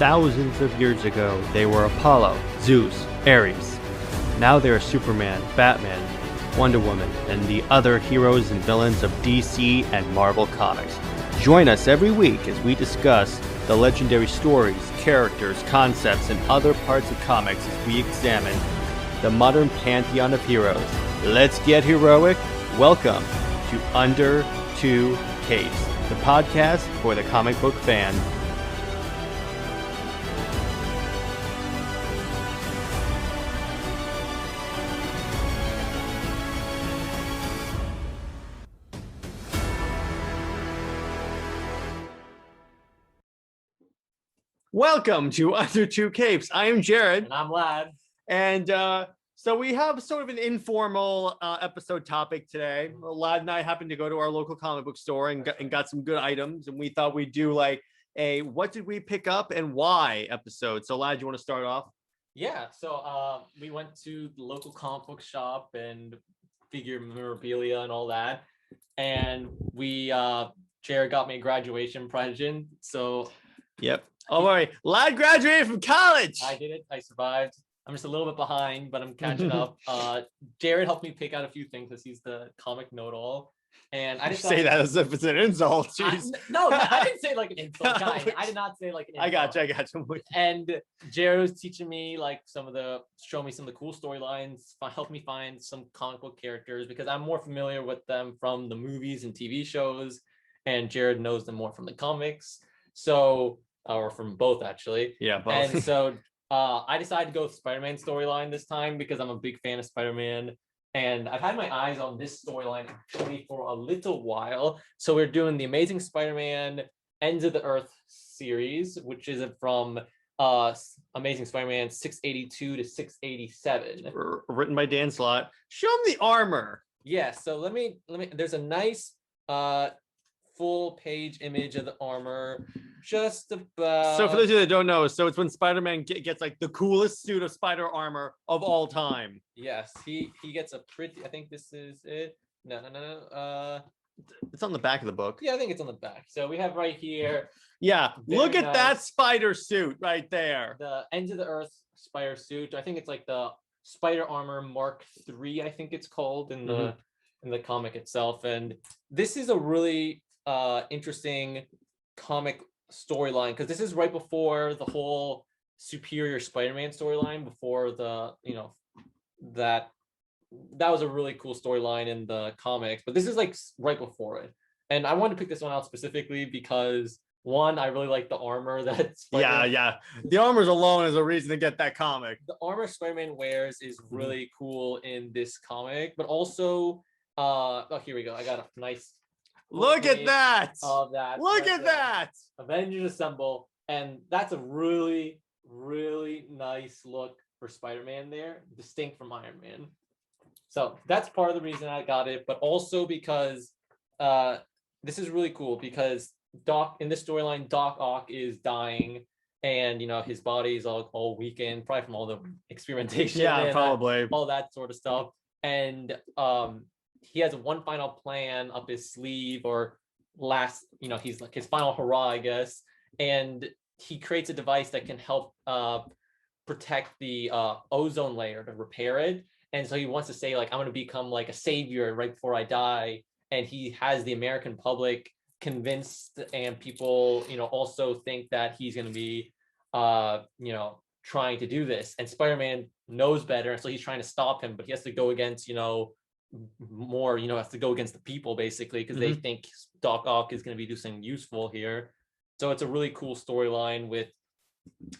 thousands of years ago, they were Apollo, Zeus, Ares. Now they are Superman, Batman, Wonder Woman, and the other heroes and villains of DC and Marvel Comics. Join us every week as we discuss the legendary stories, characters, concepts, and other parts of comics as we examine the modern pantheon of heroes. Let's get heroic. Welcome to Under Two Capes, the podcast for the comic book fan. Welcome to Under Two Capes. I am Jared. And I'm Lad. And so we have sort of an informal episode topic today. Lad and I happened to go to our local comic book store and got some good items. And we thought we'd do like a what did we pick up and why episode. So Lad, you want to start off? Yeah. So we went to the local comic book shop and figure memorabilia and all that. And Jared got me a graduation present. So yep. All right. Lad graduated from college. I did it. I survived. I'm just a little bit behind, but I'm catching up. Jared helped me pick out a few things because he's the comic know-it-all. And I didn't say that as if it's an insult. Jeez. I didn't say like an insult. I did not say like an insult. I got you. And Jared was teaching me like show me some of the cool storylines, help me find some comic book characters because I'm more familiar with them from the movies and TV shows, and Jared knows them more from the comics. So, or from both actually. Yeah, both. And so I decided to go with Spider-Man storyline this time because I'm a big fan of Spider-Man. And I've had my eyes on this storyline actually for a little while. So we're doing the Amazing Spider-Man Ends of the Earth series, which is from Amazing Spider-Man 682 to 687. Written by Dan Slott. Show him the armor. Yeah, so let me there's a nice full page image of the armor, just about. So for those of you that don't know, so it's when Spider-Man gets like the coolest suit of spider armor of all time. Yes, he gets a pretty. I think this is it. No. It's on the back of the book. Yeah, I think it's on the back. So we have right here. Yeah, look at that spider suit right there. The Ends of the Earth spider suit. I think it's like the Spider Armor Mark III. I think it's called in the comic itself. And this is a really interesting comic storyline because this is right before the whole Superior Spider-Man storyline, before that was a really cool storyline in the comics, but this is like right before it. And I wanted to pick this one out specifically because one, I really like the armor that yeah the armors alone is a reason to get that comic. The armor Spider-Man wears is really cool in this comic, but also here we go, I got a nice look at that. Of that. Look at that. Avengers Assemble. And that's a really, really nice look for Spider-Man there, distinct from Iron Man. So that's part of the reason I got it, but also because this is really cool because in this storyline, Doc Ock is dying and, his body is all weakened, probably from all the experimentation. Yeah, probably. All that sort of stuff. And he has one final plan up his sleeve, or he's like his final hurrah, I guess. And he creates a device that can help protect the ozone layer to repair it. And so he wants to say, like, I'm going to become like a savior right before I die. And he has the American public convinced, and people, also think that he's going to be, trying to do this. And Spider-Man knows better. So he's trying to stop him, but he has to go against, more, has to go against the people basically because they think Doc Ock is going to be doing something useful here. So it's a really cool storyline with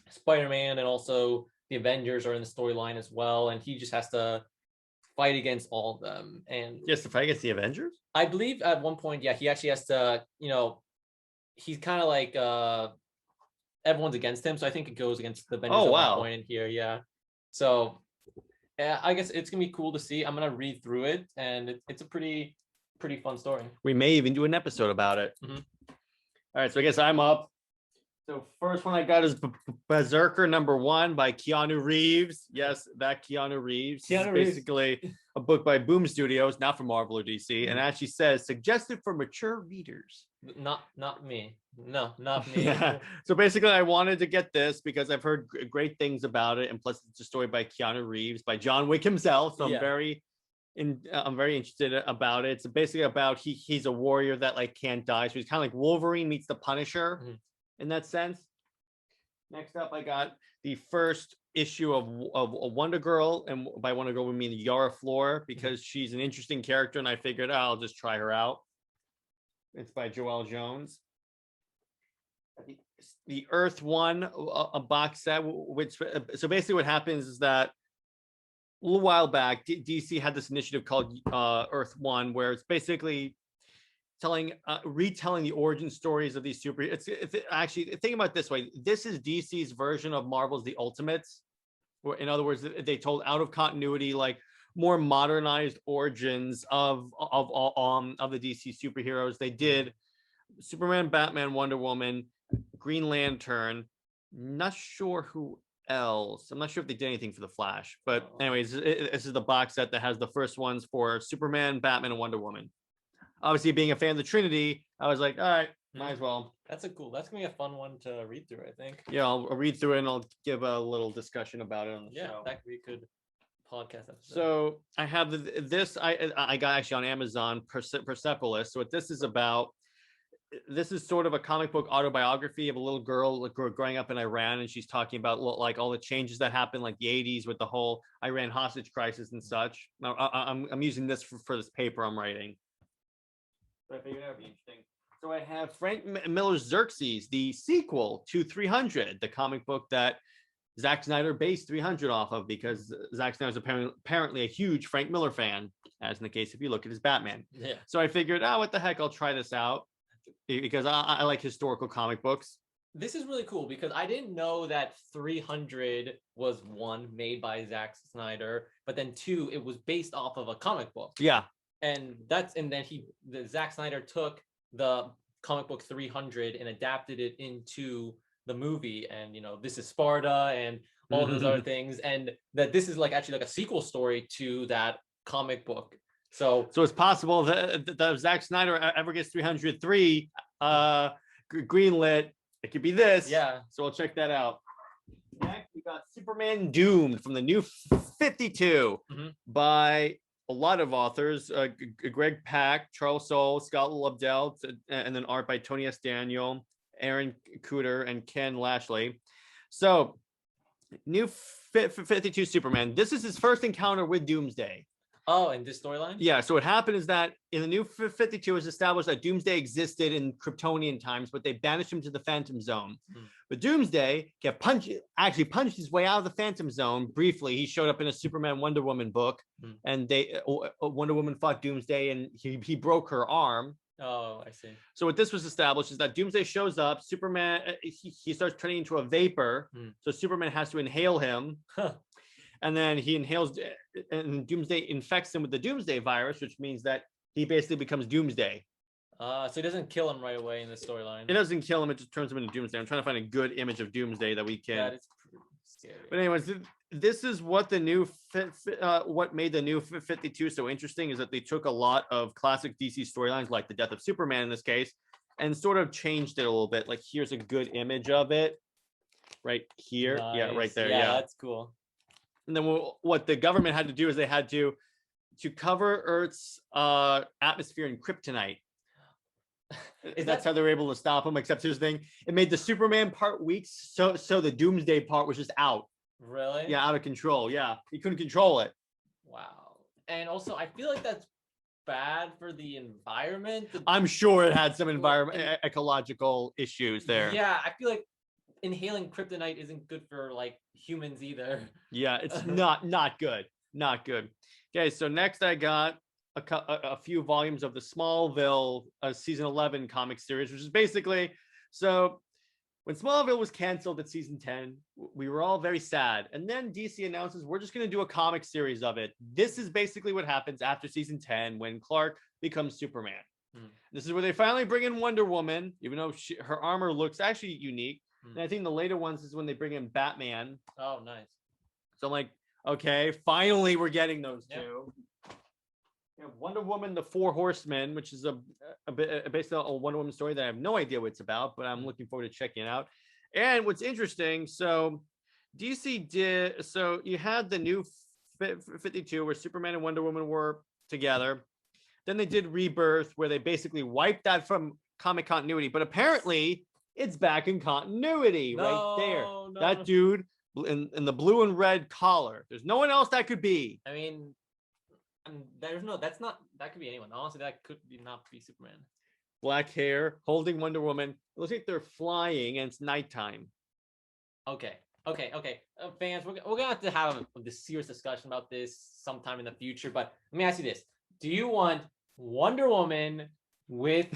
Spider-Man, and also the Avengers are in the storyline as well, and he just has to fight against all of them. And he has to fight against the Avengers? I believe at one point, yeah, he actually has to, he's kind of like everyone's against him, so I think it goes against the Avengers at one point in here, yeah. So I guess it's gonna be cool to see. I'm gonna read through it, and it's a pretty fun story. We may even do an episode about it. All right, so I guess I'm up. So first one I got is Berserker #1 by Keanu Reeves. Yes, that Keanu Reeves. Basically a book by Boom Studios, not from Marvel or DC, and actually says suggested for mature readers. Not me. No, not me. Yeah. So basically, I wanted to get this because I've heard great things about it, and plus it's a story by Keanu Reeves, by John Wick himself. So Yeah. I'm very interested about it. It's basically about he's a warrior that like can't die, so he's kind of like Wolverine meets the Punisher in that sense. Next up, I got the first issue of Wonder Girl, and by Wonder Girl we mean Yara Flor because she's an interesting character, and I figured I'll just try her out. It's by Joelle Jones. The Earth One, a box set, which so basically what happens is that a little while back, DC had this initiative called Earth One, where it's basically retelling the origin stories of these super. It's actually think about it this way. This is DC's version of Marvel's The Ultimates, where in other words, they told out of continuity, like more modernized origins of the DC superheroes. They did Superman, Batman, Wonder Woman, Green Lantern. Not sure who else. I'm not sure if they did anything for the Flash, but anyways, this is the box set that has the first ones for Superman, Batman, and Wonder Woman. Obviously, being a fan of the Trinity, I was like, all right, might as well. That's gonna be a fun one to read through, I think. Yeah, I'll read through it and I'll give a little discussion about it on the show. That we could podcast episode. So I have this. I got actually on Amazon, Persepolis. So what this is about. This is sort of a comic book autobiography of a little girl growing up in Iran, and she's talking about like all the changes that happened, like the '80s with the whole Iran hostage crisis and such. Now, I'm using this for this paper I'm writing. So I figured that would be interesting. So I have Frank Miller's Xerxes, the sequel to 300, the comic book that Zack Snyder based 300 off of, because Zack Snyder's apparently a huge Frank Miller fan, as in the case if you look at his Batman. Yeah. So I figured, what the heck, I'll try this out. Because I like historical comic books. This is really cool because I didn't know that 300 was one made by Zack Snyder, but then two, it was based off of a comic book. Yeah. And then Zack Snyder took the comic book 300 and adapted it into the movie. And, this is Sparta and all those other things. And that this is actually a sequel story to that comic book. So it's possible that Zack Snyder ever gets 303 greenlit. It could be this. Yeah. So we'll check that out. Next, we got Superman Doomed from the New 52 by a lot of authors: Greg Pak, Charles Soule, Scott Lobdell, and then art by Tony S. Daniel, Aaron Cooter, and Ken Lashley. So, New 52 Superman. This is his first encounter with Doomsday. Oh, in this storyline? Yeah, so what happened is that in the New 52, it was established that Doomsday existed in Kryptonian times, but they banished him to the Phantom Zone. But Doomsday actually punched his way out of the Phantom Zone briefly. He showed up in a Superman Wonder Woman book, and Wonder Woman fought Doomsday, and he broke her arm. Oh, I see. So what this was established is that Doomsday shows up, Superman, he starts turning into a vapor, so Superman has to inhale him. And then he inhales, and Doomsday infects him with the Doomsday virus, which means that he basically becomes Doomsday. So he doesn't kill him right away in the storyline. It doesn't kill him; it just turns him into Doomsday. I'm trying to find a good image of Doomsday that we can. That is scary. But anyways, this is what what made the New 52 so interesting is that they took a lot of classic DC storylines, like the death of Superman in this case, and sort of changed it a little bit. Like here's a good image of it, right here. Nice. Yeah, right there. Yeah, that's cool. And then what the government had to do is they had to cover Earth's atmosphere in kryptonite. That's how they were able to stop him. Except here's the thing: it made the Superman part weak, so the Doomsday part was just out. Really? Yeah, out of control. Yeah, he couldn't control it. Wow. And also, I feel like that's bad for the environment. I'm sure it had some ecological issues there. Yeah, I feel like inhaling kryptonite isn't good for humans either. Yeah, it's not good. Not good. Okay, so next I got a few volumes of the Smallville season 11 comic series, which is basically, so when Smallville was canceled at season 10, we were all very sad. And then DC announces we're just going to do a comic series of it. This is basically what happens after season 10 when Clark becomes Superman. This is where they finally bring in Wonder Woman, even though her armor looks actually unique. And I think the later ones is when they bring in Batman. Oh, nice. So I'm like, okay, finally we're getting those two. We have Wonder Woman, the Four Horsemen, which is a bit based on a Wonder Woman story that I have no idea what it's about, but I'm looking forward to checking it out. And what's interesting, so DC did, so you had the new 52 where Superman and Wonder Woman were together. Then they did Rebirth, where they basically wiped that from comic continuity, but apparently it's back in continuity right there. No. That dude in the blue and red collar. There's no one else that could be. I mean, that could be anyone. Honestly, that could not be Superman. Black hair, holding Wonder Woman. It looks like they're flying and it's nighttime. Okay. Fans, we're gonna have to have a serious discussion about this sometime in the future. But let me ask you this: do you want Wonder Woman with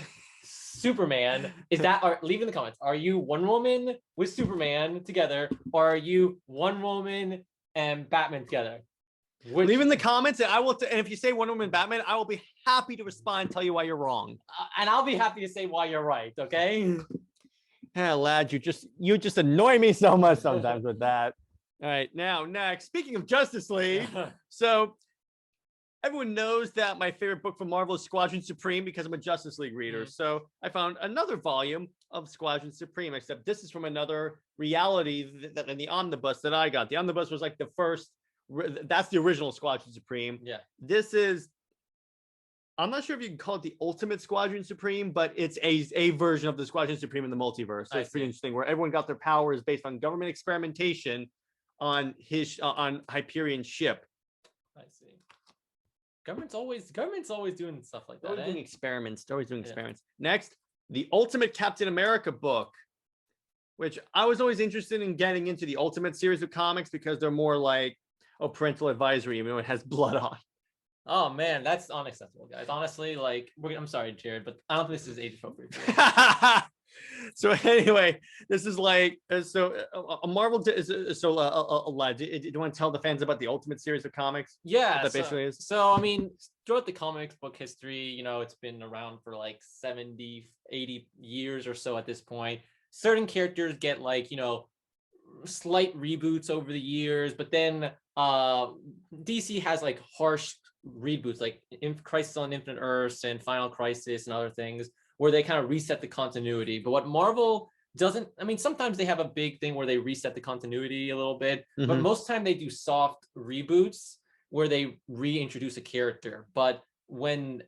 Superman? Leave in the comments. Are you Wonder Woman with Superman together, or are you Wonder Woman and Batman together? Leave in the comments, and and if you say Wonder Woman, Batman, I will be happy to respond and tell you why you're wrong. And I'll be happy to say why you're right. Okay. Yeah, lad, you just annoy me so much sometimes with that. All right, now next. Speaking of Justice League, so everyone knows that my favorite book from Marvel is Squadron Supreme because I'm a Justice League reader. So I found another volume of Squadron Supreme, except this is from another reality than the omnibus that I got. The omnibus was like the first. That's the original Squadron Supreme. Yeah. This is. I'm not sure if you can call it the Ultimate Squadron Supreme, but it's a version of the Squadron Supreme in the multiverse. So it's pretty interesting, where everyone got their powers based on government experimentation on Hyperion's ship. I see. Government's always doing stuff like that. Doing experiments. They're always doing experiments. Next, the Ultimate Captain America book, which I was always interested in getting into the Ultimate series of comics because they're more like parental advisory, even though it has blood on. Oh man, that's unacceptable, guys. Honestly, like I'm sorry, Jared, but I don't think this is age appropriate. So anyway, this is like a Marvel. Do you want to tell the fans about the Ultimate series of comics? Yeah, that basically is. So I mean, throughout the comics book history, it's been around for like 70, 80 years or so at this point. Certain characters get like slight reboots over the years, but then DC has like harsh reboots like Crisis on Infinite Earths and Final Crisis and other things where they kind of reset the continuity. But what Marvel doesn't, I mean, sometimes they have a big thing where they reset the continuity a little bit, but most of the time they do soft reboots where they reintroduce a character. But one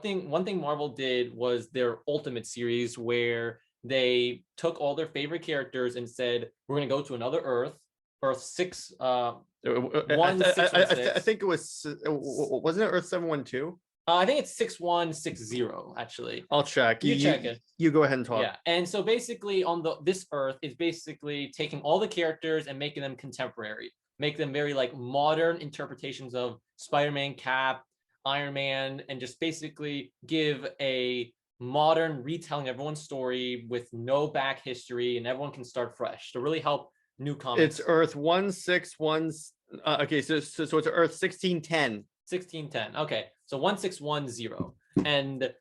thing Marvel did was their Ultimate series, where they took all their favorite characters and said, we're going to go to another Earth 6. I think it wasn't it Earth 712? I think it's 6160 actually. I'll check. You check it. You go ahead and talk. Yeah, and so basically on this Earth is basically taking all the characters and making them contemporary, make them very like modern interpretations of Spider-Man, Cap, Iron Man, and just basically give a modern retelling of everyone's story with no back history, and everyone can start fresh to really help new comics. It's Earth 161. Okay, so it's Earth 1610. 1610. Okay, so 1610, and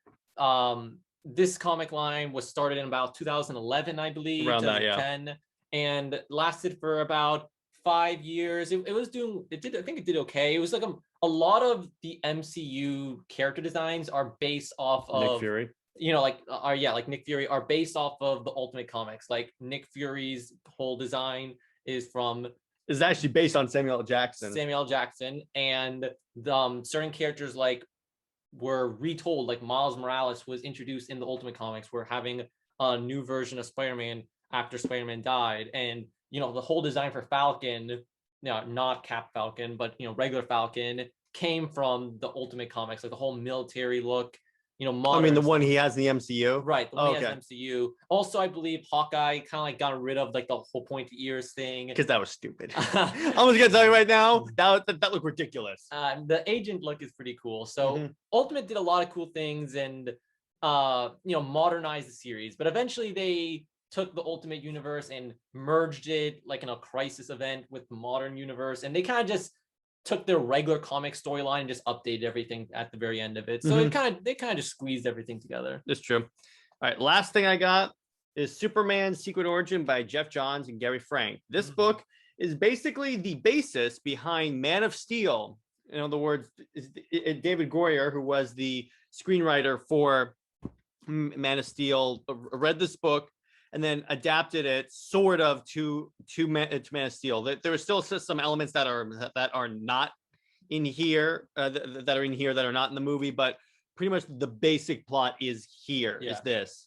this comic line was started in about 2011, I believe, around 2010, that, yeah, and lasted for about 5 years. It did. I think it did okay. It was like a lot of the MCU character designs are based off of Nick Fury. Like Nick Fury are based off of the Ultimate Comics. Like Nick Fury's whole design is actually based on Samuel L. Jackson. And certain characters like were retold. Like Miles Morales was introduced in the Ultimate Comics. We're having a new version of Spider-Man after Spider-Man died, and the whole design for Falcon, not Cap Falcon, but regular Falcon, came from the Ultimate Comics. Like the whole military look. Modern. I mean, the one he has in the MCU? Right, the one he has in MCU. Also, I believe Hawkeye kind of like got rid of like the whole pointy ears thing. Because that was stupid. I'm just going to tell you right now, that looked ridiculous. The agent look is pretty cool. So Ultimate did a lot of cool things and, modernized the series. But eventually they took the Ultimate Universe and merged it like in a crisis event with the modern universe. And they kind of just took their regular comic storyline and just updated everything at the very end of it. So they kind of just squeezed everything together. That's true. All right, last thing I got is Superman Secret Origin by Jeff Johns and Gary Frank. This book is basically the basis behind Man of Steel, in other words, David Goyer, who was the screenwriter for Man of Steel, read this book and then adapted it sort of to Man of Steel. There are still some elements that are not in here, that are in here that are not in the movie, but pretty much the basic plot is here. Yeah. Is this.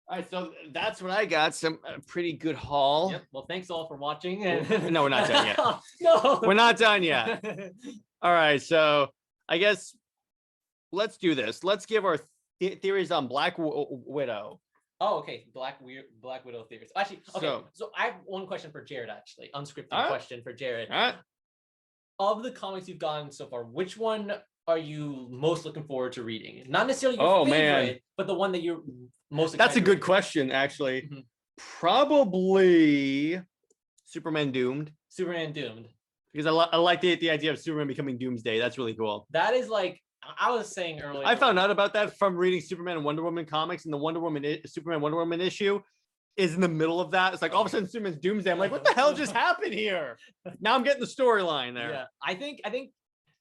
All right, so that's what I got. Some pretty good haul. Yep. Well, thanks all for watching. No, we're not done yet. No, we're not done yet. All right, so I guess let's do this. Let's give our theories on Black Widow. Oh, okay. Black Widow theories. Actually, okay. So I have one question for Jared. Actually, unscripted question for Jared. All right. Of the comics you've gotten so far, which one are you most looking forward to reading? Not necessarily your favorite, but the one that you're most excited. That's a good question, actually. Mm-hmm. Probably Superman Doomed. Superman Doomed. Because I like the idea of Superman becoming Doomsday. That's really cool. That is like, I was saying earlier. I found out about that from reading Superman and Wonder Woman comics, and the Superman Wonder Woman issue is in the middle of that. It's like all of a sudden Superman's Doomsday. I'm like, what the hell just happened here? Now I'm getting the storyline there. Yeah, I think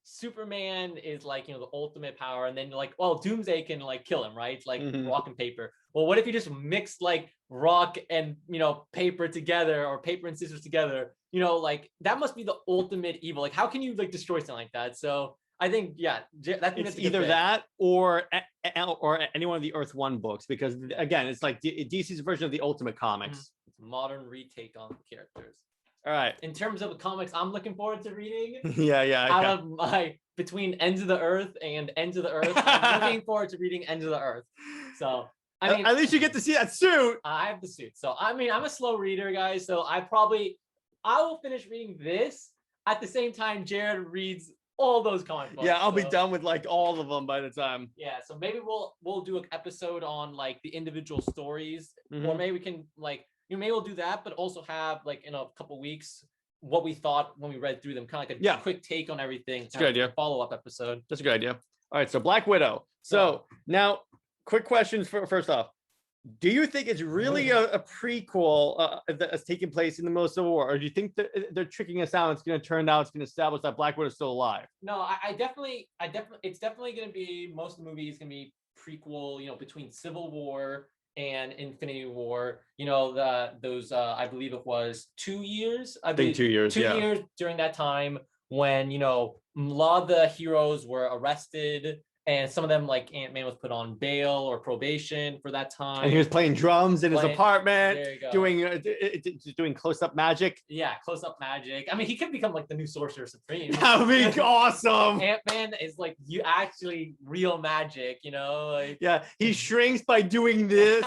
Superman is like, the ultimate power, and then like, well, Doomsday can like kill him, right? Like rock and paper. Well, what if you just mixed like rock and paper together, or paper and scissors together? Like that must be the ultimate evil. Like, how can you like destroy something like that? So I think, yeah, it's either that or any one of the Earth One books, because again, it's like DC's version of the Ultimate Comics. Modern retake on characters. All right. In terms of the comics I'm looking forward to reading, out of my between Ends of the Earth and Ends of the Earth, I'm looking forward to reading Ends of the Earth. So I mean, at least you get to see that suit. I have the suit, so I mean, I'm a slow reader, guys. So I will finish reading this at the same time Jared reads all those comic books. Yeah, I'll be done with like all of them by the time. Yeah, so maybe we'll do an episode on like the individual stories, or maybe we can like maybe we'll do that, but also have like in a couple weeks what we thought when we read through them, kind of like a quick take on everything. That's a good idea. Follow-up episode. That's a good idea. All right, so Black Widow. So now, quick questions first off. Do you think it's really a prequel that's taking place in the middle of Civil War, or do you think that they're tricking us out? It's going to turn out it's going to establish that Black Widow is still alive? No, I definitely, it's definitely going to be, most of the movie is going to be prequel, between Civil War and Infinity War. Those I believe it was 2 years. I think 2 years. 2 years during that time when a lot of the heroes were arrested. And some of them, like Ant-Man, was put on bail or probation for that time. And he was playing drums in his apartment, doing close-up magic. Yeah, close-up magic. I mean, he could become like the new Sorcerer Supreme. That would be awesome. Ant-Man is like real magic, Like, yeah, he shrinks by doing this.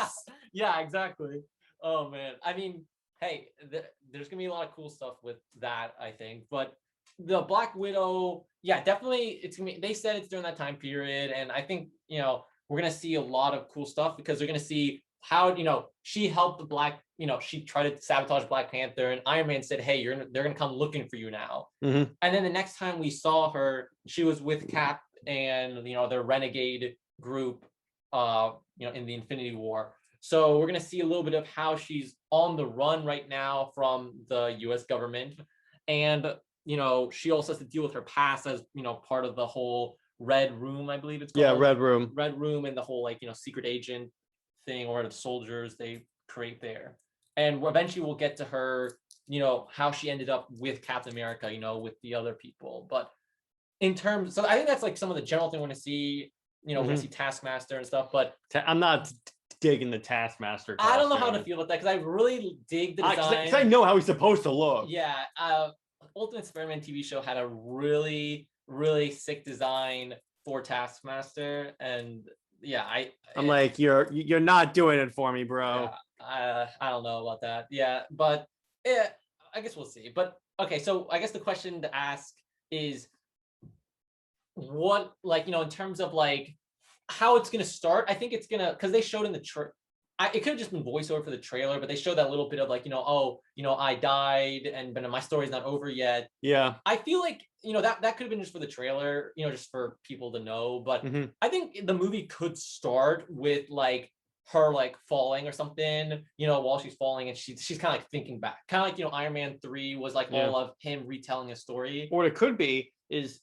Yeah, exactly. Oh man, I mean, hey, there's gonna be a lot of cool stuff with that, I think, but. The Black Widow, yeah, definitely. It's gonna be. They said it's during that time period, and I think we're gonna see a lot of cool stuff because they're gonna see how she helped the Black. She tried to sabotage Black Panther, and Iron Man said, "Hey, they're gonna come looking for you now." And then the next time we saw her, she was with Cap and their renegade group, in the Infinity War. So we're gonna see a little bit of how she's on the run right now from the U.S. government, and. She also has to deal with her past as, part of the whole Red Room, I believe it's called. Yeah, Red Room. Red Room, and the whole, secret agent thing, or the soldiers they create there. And eventually we'll get to her, how she ended up with Captain America, with the other people. But so I think that's like some of the general thing we're going to see, we're going to see Taskmaster and stuff. But I'm not digging the Taskmaster costume. I don't know how to feel about that, because I really dig the design. Because I know how he's supposed to look. Yeah, Ultimate Spider-Man TV show had a really, really sick design for Taskmaster, and yeah, I'm like, you're not doing it for me, bro. Yeah, I don't know about that. Yeah, but yeah, I guess we'll see. But okay, so I guess the question to ask is, what, like, in terms of like how it's gonna start. I think it's gonna, because they showed in the it could have just been voiceover for the trailer, but they showed that little bit of like, I died, but my story's not over yet. Yeah. I feel like, that could have been just for the trailer, just for people to know. But I think the movie could start with like her like falling or something, while she's falling, and she's kind of like thinking back, kind of like Iron Man 3 was like all of him retelling a story. Or it could be is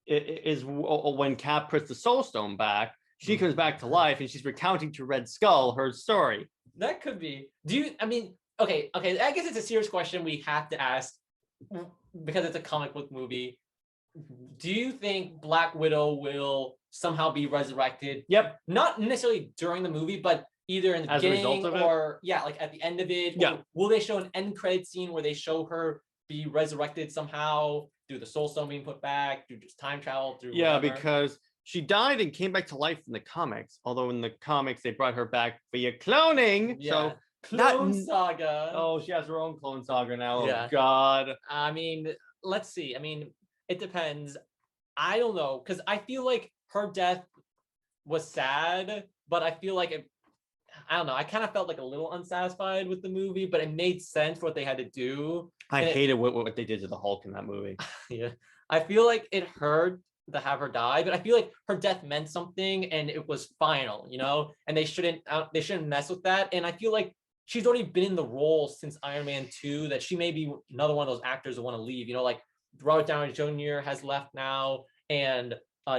when Cap puts the Soul Stone back, she comes back to life and she's recounting to Red Skull her story. That could be. Okay, I guess it's a serious question we have to ask because it's a comic book movie. Do you think Black Widow will somehow be resurrected? Yep. Not necessarily during the movie, but either in the beginning or like at the end of it. Yeah. Will they show an end credit scene where they show her be resurrected somehow? Do the Soul Stone being put back? Do just time travel through? Yeah, whatever? because she died and came back to life in the comics. Although in the comics they brought her back via cloning. Yeah. So Clone Saga. Oh, she has her own Clone Saga now. Yeah. Oh God. I mean, let's see. I mean, it depends. I don't know, because I feel like her death was sad, but I feel like I don't know. I kind of felt like a little unsatisfied with the movie, but it made sense for what they had to do. I hated what they did to the Hulk in that movie. Yeah, I feel like it hurt to have her die, but I feel like her death meant something and it was final, and they shouldn't mess with that. And I feel like she's already been in the role since Iron Man 2, that she may be another one of those actors that want to leave, like Robert Downey Jr. has left now, and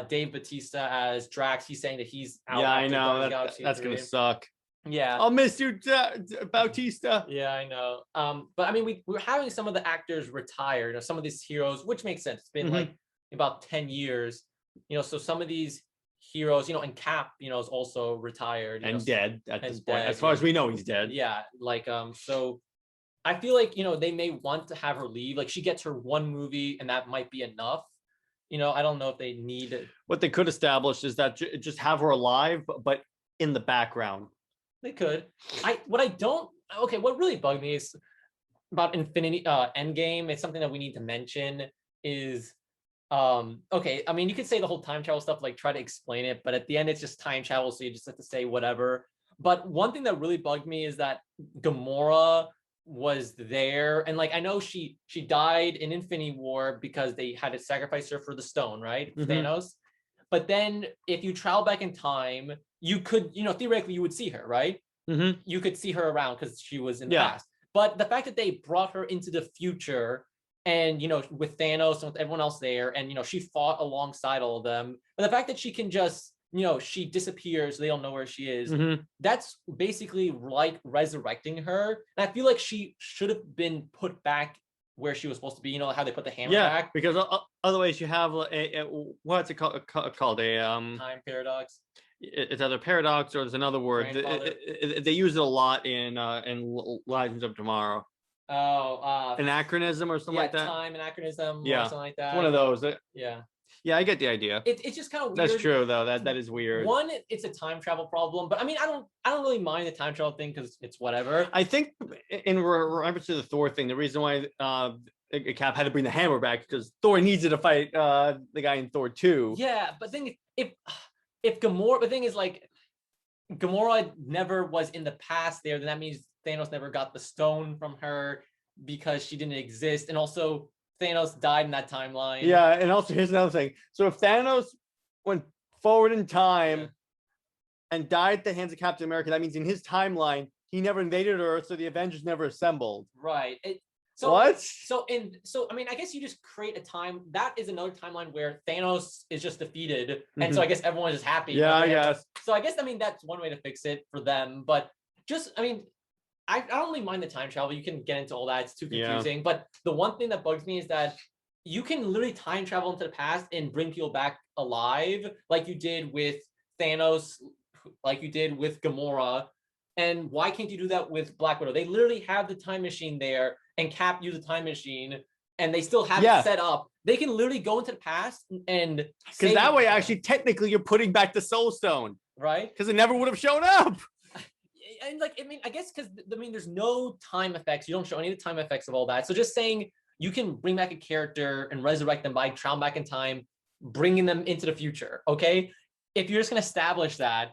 Dave Bautista as Drax, he's saying that he's out. Yeah, I know. That's going to suck. Yeah. I'll miss you, Bautista. Yeah, I know. But I mean, we're having some of the actors retire, some of these heroes, which makes sense. It's been like about 10 years, so some of these heroes, and Cap, is also retired. And dead at this point. Dead, as far as we know, he's dead. Yeah, like, so I feel like, they may want to have her leave. Like, she gets her one movie and that might be enough. I don't know if they need it. What they could establish is that just have her alive, but in the background. They could. What really bugged me is about Infinity Endgame. It's something that we need to mention is, okay, I mean, you could say the whole time travel stuff, like try to explain it, but at the end it's just time travel, so you just have to say whatever. But one thing that really bugged me is that Gamora was there, and like I know she died in Infinity War because they had to sacrifice her for the stone, right? Thanos. But then if you travel back in time, you could, theoretically you would see her, right? You could see her around because she was in the past. But the fact that they brought her into the future and, with Thanos and with everyone else there, and, she fought alongside all of them. But the fact that she can just, she disappears, they don't know where she is. That's basically like resurrecting her. And I feel like she should have been put back where she was supposed to be, how they put the hammer back. Because otherwise you have what's it called? Time paradox. It's either paradox or there's another word. They use it a lot in Legends of Tomorrow. Oh, anachronism or something like that. Time anachronism. Yeah, or something like that. One of those. Yeah, I get the idea. It's just kind of weird. That's true though. That is weird. One, it's a time travel problem, but I mean, I don't really mind the time travel thing because it's whatever. I think in reference to the Thor thing, the reason why Cap had to bring the hammer back because Thor needs it to fight the guy in Thor 2. Yeah, but then if Gamora, the thing is like Gamora never was in the past there, then that means Thanos never got the stone from her because she didn't exist, and also Thanos died in that timeline. Yeah, and also here's another thing. So if Thanos went forward in time and died at the hands of Captain America, that means in his timeline he never invaded Earth, so the Avengers never assembled. Right. So I mean, I guess you just create a time that is another timeline where Thanos is just defeated, and so I guess everyone's just happy. Yeah, I guess. So I guess that's one way to fix it for them, but just I don't really mind the time travel. You can get into all that. It's too confusing. Yeah. But the one thing that bugs me is that you can literally time travel into the past and bring people back alive, like you did with Thanos, like you did with Gamora. And why can't you do that with Black Widow? They literally have the time machine there, and Cap used the time machine, and they still have it set up. They can literally go into the past and because that way, actually, technically, you're putting back the Soul Stone, right? Because it never would have shown up. And I guess because there's no time effects. You don't show any of the time effects of all that. So just saying you can bring back a character and resurrect them by traveling back in time, bringing them into the future. Okay, if you're just gonna establish that,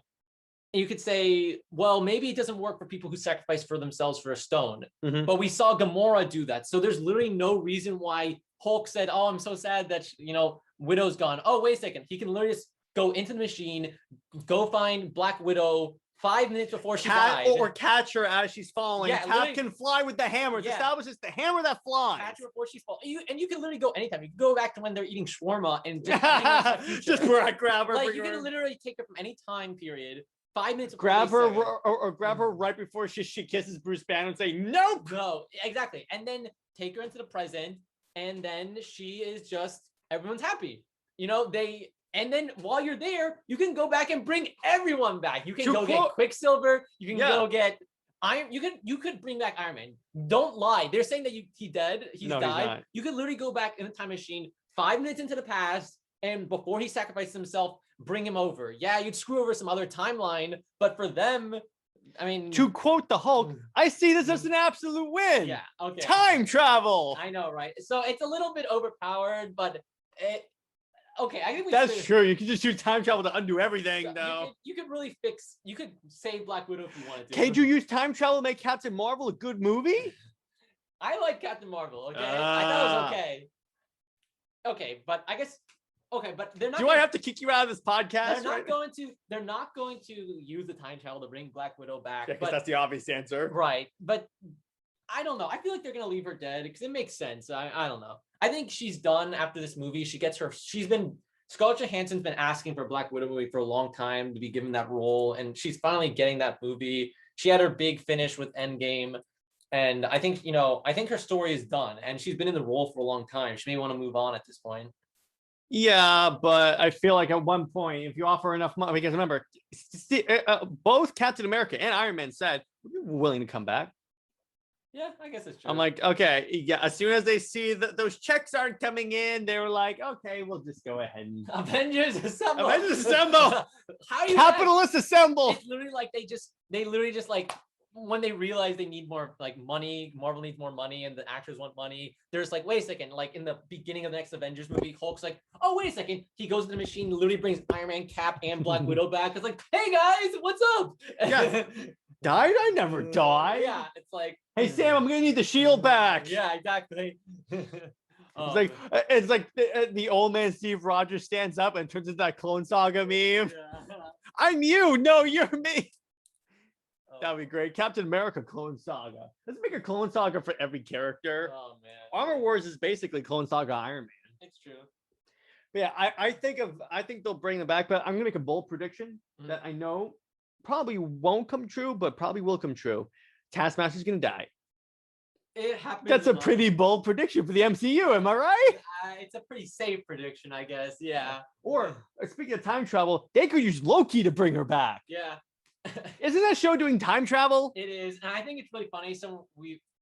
you could say, well, maybe it doesn't work for people who sacrifice for themselves for a stone. But we saw Gamora do that. So there's literally no reason why Hulk said, "Oh, I'm so sad that Widow's gone." Oh, wait a second. He can literally just go into the machine, go find Black Widow, 5 minutes before she died. Or catch her as she's falling. Yeah, Cap literally- can fly with the hammer. It Yeah. establishes the hammer that flies. Catch her before she's falling. And you can literally go anytime. You can go back to when they're eating shawarma and just bring her into the future. Just grab her. Like bring you her. can literally take her from any time period. 5 minutes. Before Grab her they say it. or grab her right before she kisses Bruce Banner and say nope. No, exactly. And then take her into the present, and then she is just everyone's happy. You know, and then while you're there, you can go back and bring everyone back. You can get Quicksilver. You can go get Iron. You could bring back Iron Man. Don't lie. They're saying that he's dead. He's died. You could literally go back in the time machine 5 minutes into the past, and before he sacrificed himself, bring him over. Yeah, you'd screw over some other timeline, but for them, I mean, to quote the Hulk, I see this as an absolute win. Yeah. Okay. Time travel. I know, right? So it's a little bit overpowered, but okay. I think that's true. You can just use time travel to undo everything, though. You could really fix. You could save Black Widow if you wanted to. Can't you use time travel to make Captain Marvel a good movie? I like Captain Marvel. Okay, I thought it was okay. Okay, but I guess. Okay, but they're not. Do I have to kick you out of this podcast? They're not going to use the time travel to bring Black Widow back. Yeah, but that's the obvious answer, right? But I don't know. I feel like they're gonna leave her dead because it makes sense. I don't know. I think she's done after this movie. Scarlett Johansson's been asking for a Black Widow movie for a long time to be given that role, and she's finally getting that movie. She had her big finish with Endgame, and I think her story is done, and she's been in the role for a long time. She may want to move on at this point. Yeah, but I feel like at one point, if you offer enough money, because remember, both Captain America and Iron Man said we're willing to come back. Yeah, I guess it's true. I'm like, okay, yeah. As soon as they see that those checks aren't coming in, they were like, okay, we'll just go ahead and Avengers assemble. Avengers assemble. How do you Capitalists assemble? It's literally like they literally just like when they realize they need more like money, Marvel needs more money, and the actors want money. They're just like, wait a second. Like in the beginning of the next Avengers movie, Hulk's like, oh wait a second. He goes to the machine, literally brings Iron Man, Cap, and Black Widow back. It's like, hey guys, what's up? Yeah. Died? I never died. Yeah, it's like, hey Sam, I'm gonna need the shield back. Yeah, exactly. It's like the old man Steve Rogers stands up and turns into that Clone Saga meme. Yeah. I'm you. No, you're me. That would be great. Captain America Clone Saga. Let's make a Clone Saga for every character. Oh man. Armor Wars is basically Clone Saga Iron Man. It's true. But yeah, I think they'll bring them back, but I'm gonna make a bold prediction that I know probably won't come true, but probably will come true. Taskmaster's gonna die. It happens. That's a pretty bold prediction for the MCU, am I right? It's a pretty safe prediction, I guess. Yeah. Or speaking of time travel, they could use Loki to bring her back. Yeah. Isn't that show doing time travel? It is, and I think it's really funny.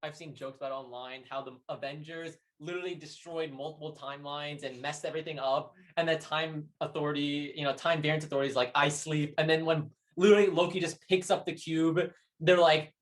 I've seen jokes about it online how the Avengers literally destroyed multiple timelines and messed everything up, and the time variance authority is like, I sleep, and then when literally Loki just picks up the cube, they're like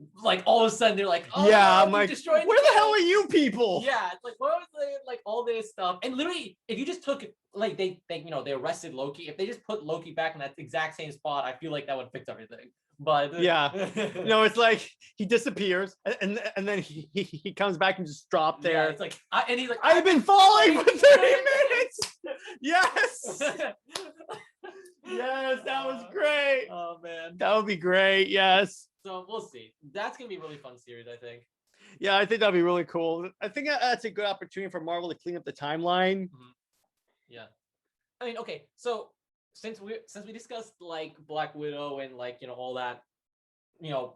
all of a sudden they're like, oh yeah, no, I'm like, where the hell are you people? Yeah, it's like, what was like all this stuff, and literally if you just took like they arrested Loki, if they just put Loki back in that exact same spot, I feel like that would fix everything. But yeah, it's like he disappears and then he comes back and just dropped there. Yeah, it's like and he's like, I've been falling for 30 minutes. Yes. Yes, that was great. Oh man, that would be great. Yes. So we'll see. That's gonna be a really fun series, I think. Yeah, I think that'd be really cool. I think that's a good opportunity for Marvel to clean up the timeline. Mm-hmm. Yeah, I mean, okay, so since we discussed like Black Widow and like all that,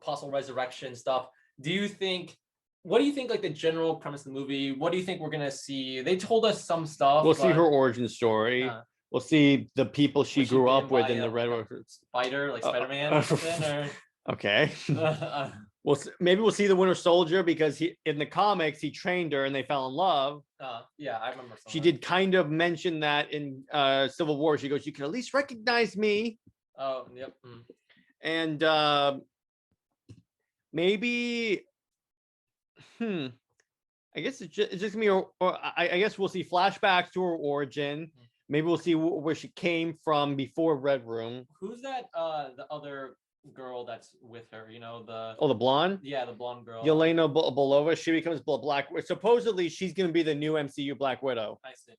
possible resurrection stuff, what do you think like the general premise of the movie? What do you think we're gonna see? They told us some stuff. We'll see her origin story. We'll see the people she grew up with in the Red Spider, like Spider-Man or something. Or... Okay. Maybe we'll see the Winter Soldier because in the comics he trained her and they fell in love. Yeah, I remember. She did kind of mention that in Civil War. She goes, "You can at least recognize me." Oh, yep. And maybe, I guess it's just gonna be, or I guess we'll see flashbacks to her origin. Maybe we'll see where she came from before Red Room. Who's that? The other girl that's with her, the blonde? Yeah, the blonde girl. Yelena Belova. She becomes Black. Supposedly, she's going to be the new MCU Black Widow. I see.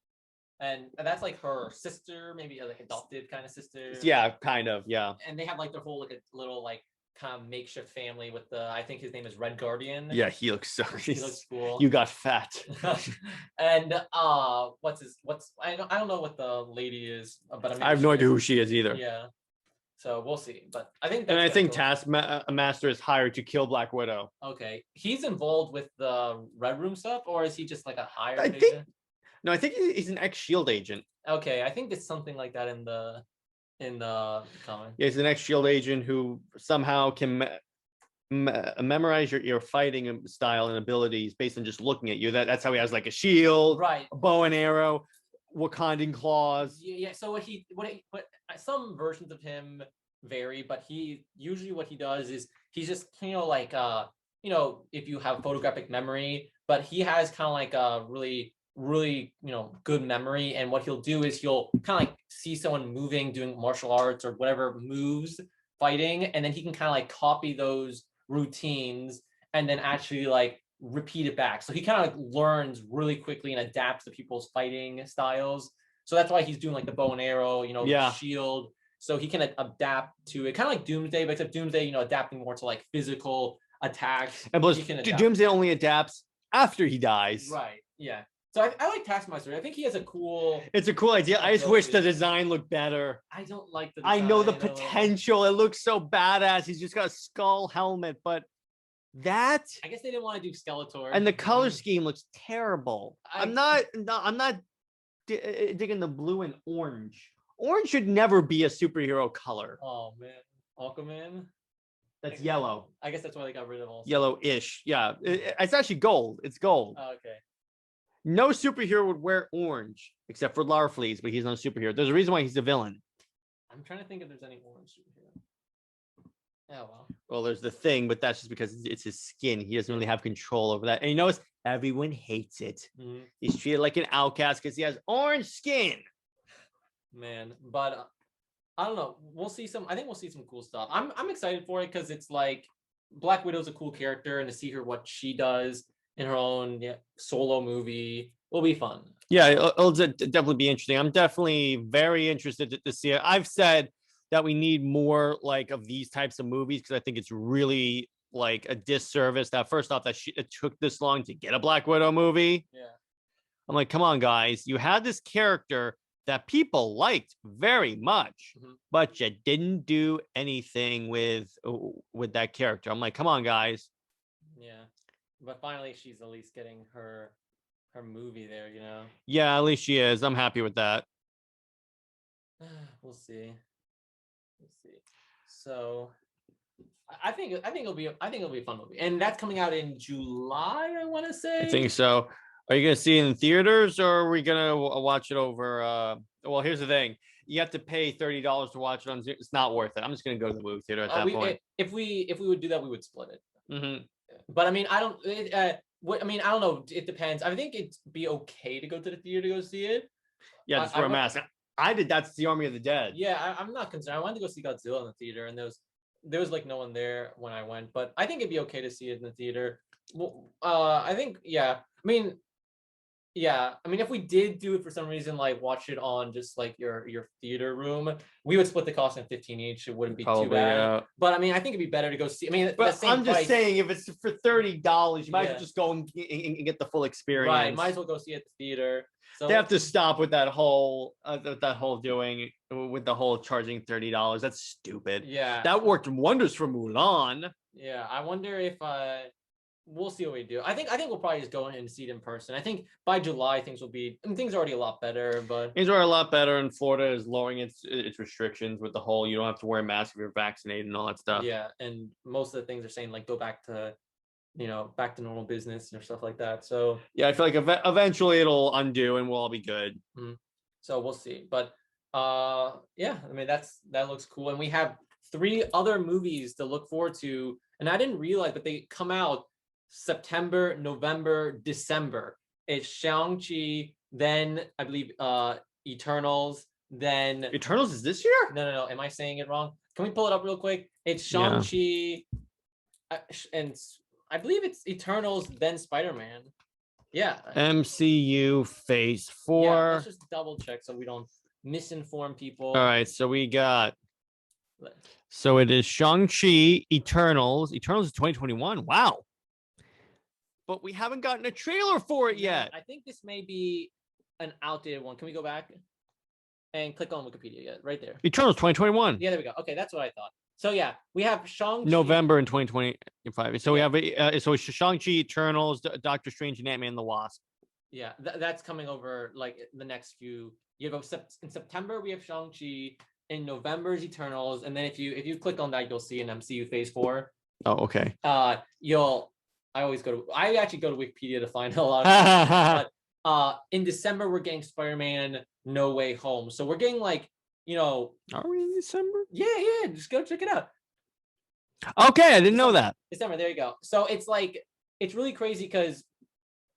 And that's like her sister, maybe like adopted kind of sister. Yeah, kind of. Yeah. And they have like their whole like a little like kind of makeshift family with I think his name is Red Guardian. Yeah, he looks so. He looks cool. You got fat. And I don't know what the lady is, but I have no idea who she is either. Yeah. So we'll see, but I think. And I think Taskmaster is hired to kill Black Widow. Okay, he's involved with the Red Room stuff, or is he just like a hired agent? I think he's an ex-Shield agent. Okay, I think it's something like that in the comic. Yeah, he's an ex-Shield agent who somehow can memorize your fighting style and abilities based on just looking at you. That's how he has like a shield, right? A bow and arrow, Wakandan claws. Yeah. So what some versions of him vary, but usually what he does is he's just like if you have photographic memory, but he has kind of like a really good memory, and what he'll do is he'll kind of like see someone moving, doing martial arts or whatever moves, fighting, and then he can kind of like copy those routines and then actually like repeat it back. So he kind of like learns really quickly and adapts to people's fighting styles. So that's why he's doing like the bow and arrow, shield. So he can adapt to it, kind of like Doomsday, but except Doomsday, adapting more to like physical attacks. And plus, Doomsday only adapts after he dies. Right. Yeah. So I like Taskmaster. I think he has a cool. It's a cool idea. I just wish the design looked better. I don't like the design. I know the potential. It looks so badass. He's just got a skull helmet, but I guess they didn't want to do Skeletor. And the color scheme looks terrible. I'm not digging the blue and orange. Orange should never be a superhero color. Oh man, Aquaman. That's yellow. I guess that's why they got rid of all. Yellow-ish. Yeah, it's actually gold. It's gold. Oh, okay. No superhero would wear orange except for Larfleeze, but he's not a superhero. There's a reason why he's a villain. I'm trying to think if there's any orange superhero. Oh well. Well, there's the Thing, but that's just because it's his skin. He doesn't really have control over that. And you notice everyone hates it. Mm-hmm. He's treated like an outcast because he has orange skin. Man, but I don't know. I think we'll see some cool stuff. I'm excited for it because it's like Black Widow's a cool character, and to see what she does in her own solo movie will be fun. Yeah, it'll definitely be interesting. I'm definitely very interested to see it. I've said that we need more like of these types of movies because I think it's really like a disservice that first off that it took this long to get a Black Widow movie. Yeah, I'm like, come on, guys, you had this character that people liked very much, but you didn't do anything with that character. I'm like, come on, guys. Yeah, but finally, she's at least getting her movie there, Yeah, at least she is. I'm happy with that. We'll see. So, I think it'll be a fun movie, and that's coming out in July. I want to say. I think so. Are you gonna see it in theaters, or are we gonna watch it over? Well, here's the thing: you have to pay $30 to watch it on Zoom. It's not worth it. I'm just gonna go to the movie theater at that point. If we would do that, we would split it. Mm-hmm. But I mean, I don't know. It depends. I think it'd be okay to go to the theater to go see it. Yeah, that's where I'm asking. I did. That's the Army of the Dead. Yeah, I'm not concerned. I wanted to go see Godzilla in the theater, and there was like no one there when I went. But I think it'd be okay to see it in the theater. Well, I think if we did do it for some reason, like watch it on just like your theater room, we would split the cost in 15 each. It wouldn't be too bad. Yeah. But I mean, I think it'd be better to go see. I mean, but I'm just saying, if it's for $30, you might as well just go and get the full experience. Right, might as well go see it at the theater. So they have to stop with that whole doing with the whole charging $30. That's stupid. Yeah, that worked wonders for Mulan. Yeah, I wonder if we'll see what we do. I think we'll probably just go in and see it in person. I think by July things are already a lot better, but things are a lot better. And Florida is lowering its restrictions with the whole you don't have to wear a mask if you're vaccinated and all that stuff. Yeah, and most of the things are saying like go back to normal business or stuff like that. So yeah, I feel like eventually it'll undo and we'll all be good. Mm-hmm. So we'll see. But yeah, I mean that looks cool. And we have 3 other movies to look forward to. And I didn't realize, but they come out September, November, December. It's Shang-Chi, then I believe Eternals, then Eternals is this year? No. Am I saying it wrong? Can we pull it up real quick? It's Shang-Chi, and I believe it's Eternals, then Spider-Man. Yeah. MCU Phase 4. Yeah, let's just double check so we don't misinform people. All right, so we got So it is Shang-Chi, Eternals. Eternals is 2021. Wow. But we haven't gotten a trailer for it yet. I think this may be an outdated one. Can we go back and click on Wikipedia? Yeah, right there. Eternals 2021. Yeah, there we go. Okay, that's what I thought. So yeah, we have Shang-Chi. November in 2025. So we have so it's Shang-Chi, Eternals, Doctor Strange, and Ant-Man and the Wasp. Yeah, that's coming over like the next few. You have in September we have Shang-Chi. In November is Eternals, and then if you click on that, you'll see an MCU Phase 4. Oh, okay. I actually go to Wikipedia to find a lot of stuff, but in December we're getting Spider-Man No Way Home. So we're getting like, are we in December? Yeah, just go check it out. Okay, I didn't know that. December, there you go. So it's like, it's really crazy because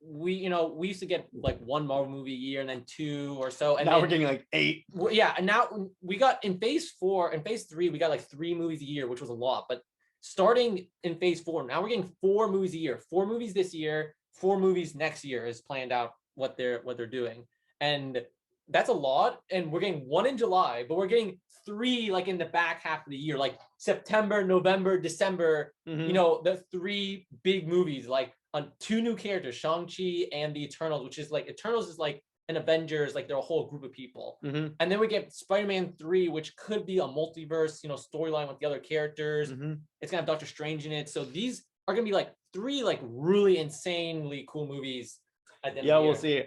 we used to get like one Marvel movie a year and then two or so, and now we're getting like 8. Yeah, and now we got in Phase 4 and Phase 3 we got like 3 movies a year, which was a lot. But starting in Phase 4, now we're getting 4 movies a year. 4 movies this year, 4 movies next year is planned out what they're doing, and that's a lot. And we're getting 1 in July, but we're getting 3 like in the back half of the year, like September, November, December. The 3 big movies, like on 2 new characters, Shang-Chi and the Eternals, which is like Eternals is like an Avengers, like they're a whole group of people. And then we get Spider-Man 3, which could be a multiverse, storyline with the other characters. It's gonna have Doctor Strange in it. So these are gonna be like 3 like really insanely cool movies at the end of the year. We'll see.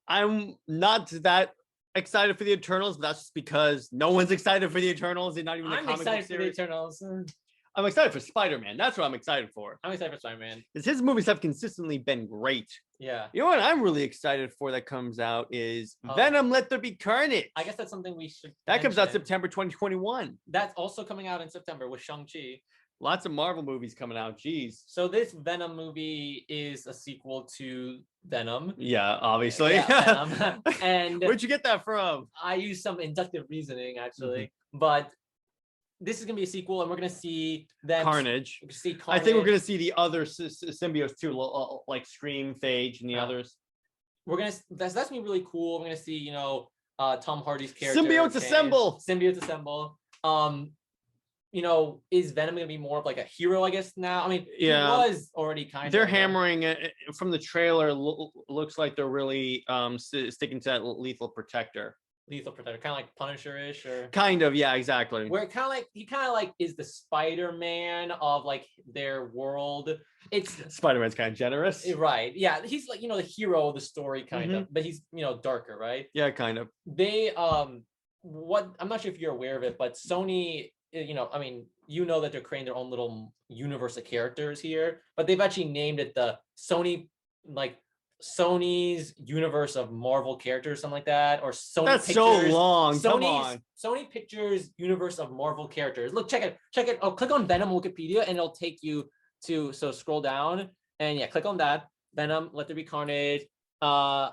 I'm not that excited for the Eternals, but that's just because no one's excited for the Eternals. They're not even the comic book series. I'm excited for the Eternals. I'm excited for Spider-Man. That's what I'm excited for. I'm excited for Spider-Man. Because his movies have consistently been great. Yeah. You know what I'm really excited for that comes out is Venom Let There Be Carnage. I guess that's something we should That comes out September 2021. That's also coming out in September with Shang-Chi. Lots of Marvel movies coming out. Jeez. So this Venom movie is a sequel to Venom. Yeah, obviously. Yeah, Venom. And where'd you get that from? I used some inductive reasoning, actually. But this is gonna be a sequel, and we're gonna see them Carnage. See Carnage. I think we're gonna see the other symbiotes too, like Scream, Phage, and the others. We're gonna that's gonna be really cool. We're gonna see Tom Hardy's character. Symbiotes assemble. Symbiotes assemble. Is Venom gonna be more of like a hero? I guess now. I mean, he was already kind of. They're hammering it from the trailer. Looks like they're really sticking to that lethal protector. Lethal Protector, kind of like Punisher-ish, or kind of, yeah, exactly. Where he kind of like is the Spider-Man of like their world. It's Spider-Man's kind of generous, right? Yeah, he's like the hero of the story, kind of, but he's darker, right? Yeah, kind of. They what I'm not sure if you're aware of it, but Sony, I mean, that they're creating their own little universe of characters here, but they've actually named it the Sony's universe of Marvel characters, something like that, or Sony. That's Pictures, so long. Come on. Sony Pictures universe of Marvel characters. Look, check it. Oh, click on Venom Wikipedia, and it'll take you to. So scroll down, and click on that. Venom, Let There Be Carnage. It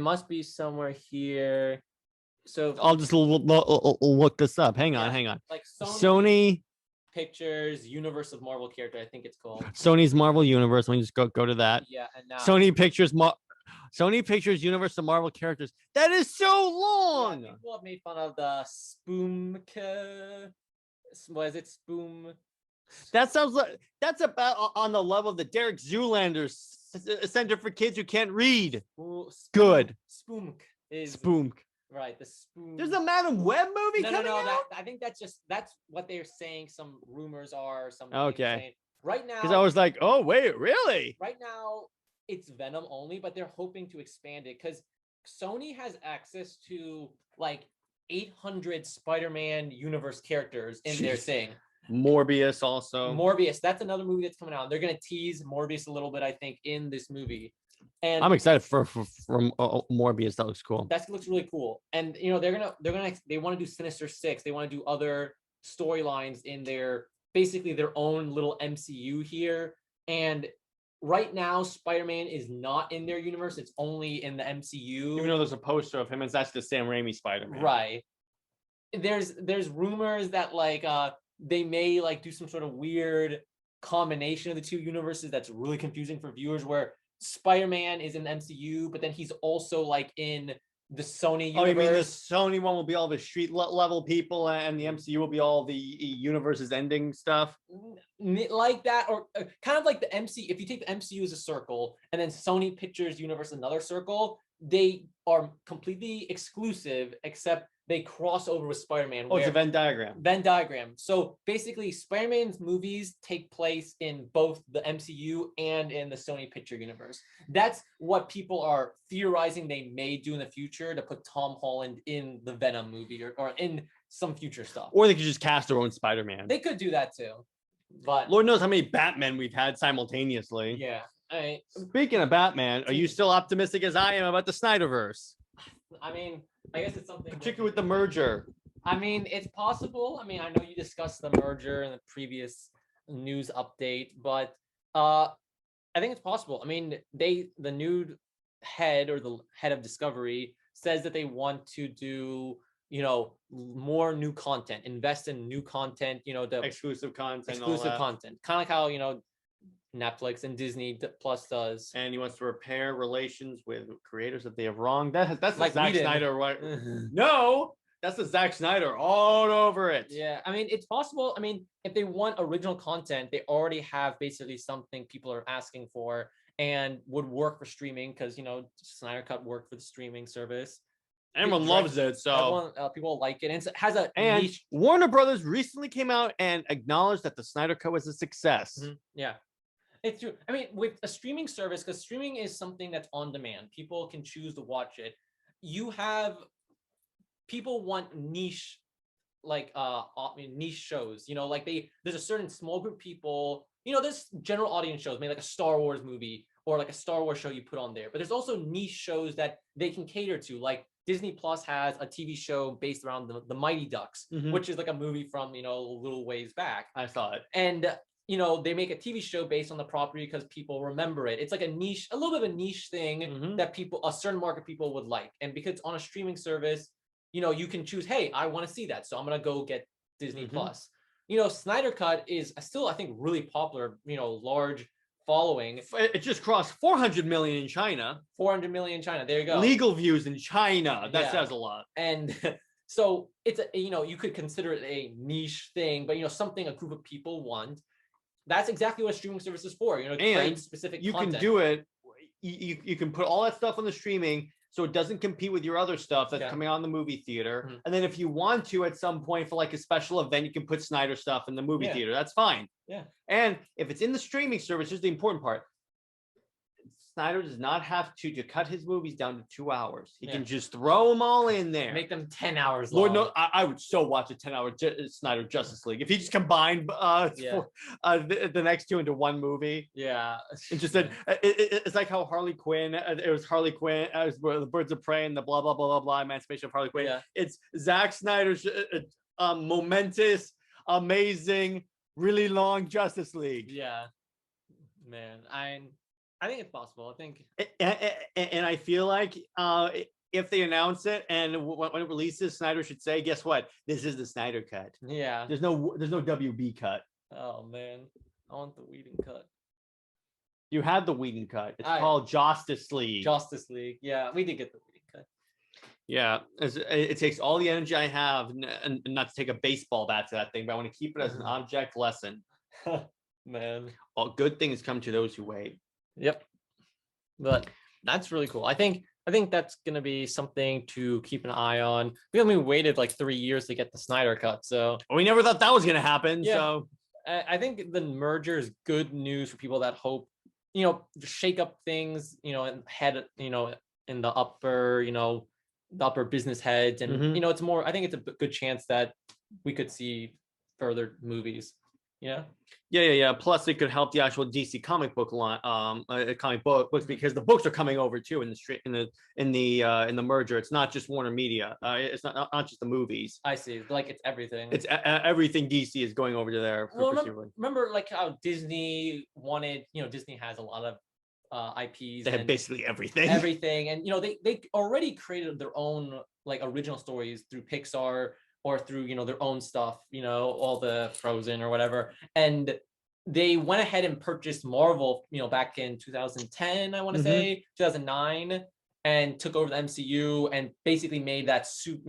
must be somewhere here. So I'll just look this up. Hang on. Like Sony Pictures universe of Marvel character, I think it's called. Sony's Marvel Universe. Let me just go to that. Yeah, and now Sony Pictures universe of Marvel characters. That is so long. Yeah, people have made fun of the Spoomka. What is it? Spoom. That sounds like that's about on the level of the Derek Zoolander Center for Kids Who Can't Read. Good. Spoomk is Spoomk. Right, the Spoom. There's a Madam Web movie coming out? I think that's what they're saying. Some rumors are. Okay. Right now, because I was like, oh wait, really? Right now, it's Venom only, but they're hoping to expand it because Sony has access to like 800 Spider-Man universe characters in their thing. Morbius also. Morbius, that's another movie that's coming out. They're gonna tease Morbius a little bit, I think, in this movie. And I'm excited for Morbius. That looks cool. That looks really cool. And they want to do Sinister Six. They want to do other storylines in their own little MCU here. And right now, Spider-Man is not in their universe. It's only in the MCU. Even though there's a poster of him, and that's the Sam Raimi Spider-Man. Right. There's rumors that they may do some sort of weird combination of the 2 universes that's really confusing for viewers, where Spider-Man is in the MCU, but then he's also in the Sony universe. Oh, you mean the Sony one will be all the street level people, and the MCU will be all the universe's ending stuff? Like that, or kind of like the MC. If you take the MCU as a circle, and then Sony Pictures Universe another circle, they are completely exclusive, except they cross over with Spider-Man. Oh, it's a Venn diagram. Venn diagram. So basically, Spider-Man's movies take place in both the MCU and in the Sony Picture Universe. That's what people are theorizing they may do in the future, to put Tom Holland in the Venom movie, or in some future stuff. Or they could just cast their own Spider-Man. They could do that too. But Lord knows how many Batmen we've had simultaneously. Yeah. Speaking of Batman, are you still optimistic as I am about the Snyderverse? I mean, I guess it's something. Particularly with the merger. I mean, it's possible. I mean, I know you discussed the merger in the previous news update, but I think it's possible. I mean, the new head, or the head of Discovery, says that they want to do, more new content, invest in new content, the exclusive content, kind of like how, Netflix and Disney Plus does. And he wants to repair relations with creators that they have wronged. That's like Zack Snyder, right? No, that's the Zack Snyder all over it. Yeah, I mean, it's possible. I mean, if they want original content, they already have basically something people are asking for and would work for streaming, because Snyder Cut worked for the streaming service. Everyone loves it, so people like it, and it has a niche. Warner Brothers recently came out and acknowledged that the Snyder Cut was a success. Yeah. It's true. I mean, with a streaming service, because streaming is something that's on demand, people can choose to watch it. People want niche, like niche shows. There's a certain small group of people. There's general audience shows, maybe like a Star Wars movie or like a Star Wars show you put on there. But there's also niche shows that they can cater to. Like Disney Plus has a TV show based around the Mighty Ducks, which is like a movie from a little ways back. I saw it. And they make a TV show based on the property because people remember it. It's like a little bit of a niche thing that a certain market people would like. And because it's on a streaming service, you can choose, hey, I want to see that, so I'm going to go get Disney Plus. Snyder Cut is still, I think, really popular, large following. It just crossed 400 million in China. 400 million in China. There you go. Legal views in China. That says a lot. And so it's, you could consider it a niche thing, but, something a group of people want. That's exactly what a streaming service is for. Create specific content. You can do it. You can put all that stuff on the streaming, so it doesn't compete with your other stuff that's coming out in the movie theater. And then if you want to, at some point, for like a special event, you can put Snyder stuff in the movie theater. That's fine. Yeah. And if it's in the streaming service, here's the important part. Snyder does not have to cut his movies down to 2 hours. He can just throw them all in there. Make them 10 hours long. Lord, no, I would so watch a 10-hour Snyder Justice League. If he just combined the next two into one movie. Yeah. It just said, it's like how Harley Quinn, it was Harley Quinn, the Birds of Prey and the blah, blah, blah, blah, blah, Emancipation of Harley Quinn. Yeah. It's Zack Snyder's momentous, amazing, really long Justice League. Yeah. Man, I think it's possible. I think, and I feel like if they announce it and when it releases, Snyder should say, "Guess what? This is the Snyder Cut." Yeah. There's no WB cut. Oh man, I want the Whedon cut. You had the Whedon cut. It's called Justice League. Justice League. Yeah, we did get the Whedon cut. Yeah, it takes all the energy I have, and not to take a baseball bat to that thing, but I want to keep it as an object lesson. Man, all good things come to those who wait. Yep. But that's really cool. I think that's gonna be something to keep an eye on. We only waited like 3 years to get the Snyder Cut, so we never thought that was gonna happen. Yeah. So I think the merger is good news for people that hope, shake up things, and head, in the upper, the upper business heads, and it's more. I think it's a good chance that we could see further movies. Yeah. Plus, it could help the actual DC comic book line, comic books, because the books are coming over too in the merger. It's not just Warner Media. It's not just the movies. I see. Like it's everything. It's everything DC is going over to there. Remember, like how Disney wanted. Disney has a lot of IPs. They have basically everything. And they already created their own like original stories through Pixar, or through, their own stuff, all the Frozen or whatever. And they went ahead and purchased Marvel, back in 2010, I want to say, 2009. and took over the MCU and basically made that suit,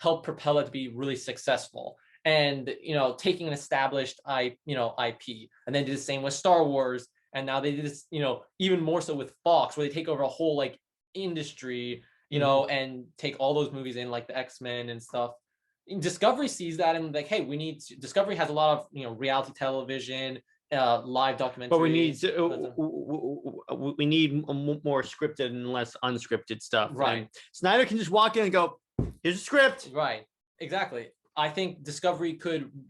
helped propel it to be really successful. And taking an established IP, and then did the same with Star Wars, and now they did this, even more so with Fox, where they take over a whole like industry, and take all those movies in, like the X-Men and stuff. Discovery sees that and like, hey, Discovery has a lot of reality television, live documentaries. But we need more scripted and less unscripted stuff. Right. And Snyder can just walk in and go, here's a script. Right. Exactly. I think Discovery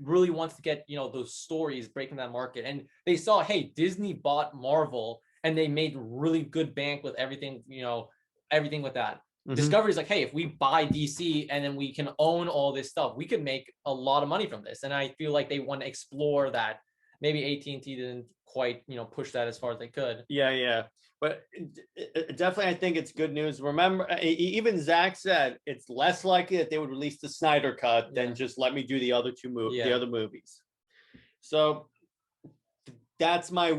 really wants to get, those stories breaking that market. And they saw, hey, Disney bought Marvel and they made really good bank with everything, everything with that. Mm-hmm. Discovery's like, hey, if we buy DC and then we can own all this stuff, we could make a lot of money from this. And I feel like they want to explore that. Maybe AT&T didn't quite, push that as far as they could. Yeah. But definitely, I think it's good news. Remember, even Zach said it's less likely that they would release the Snyder cut than just let me do the other the other movies. So that's my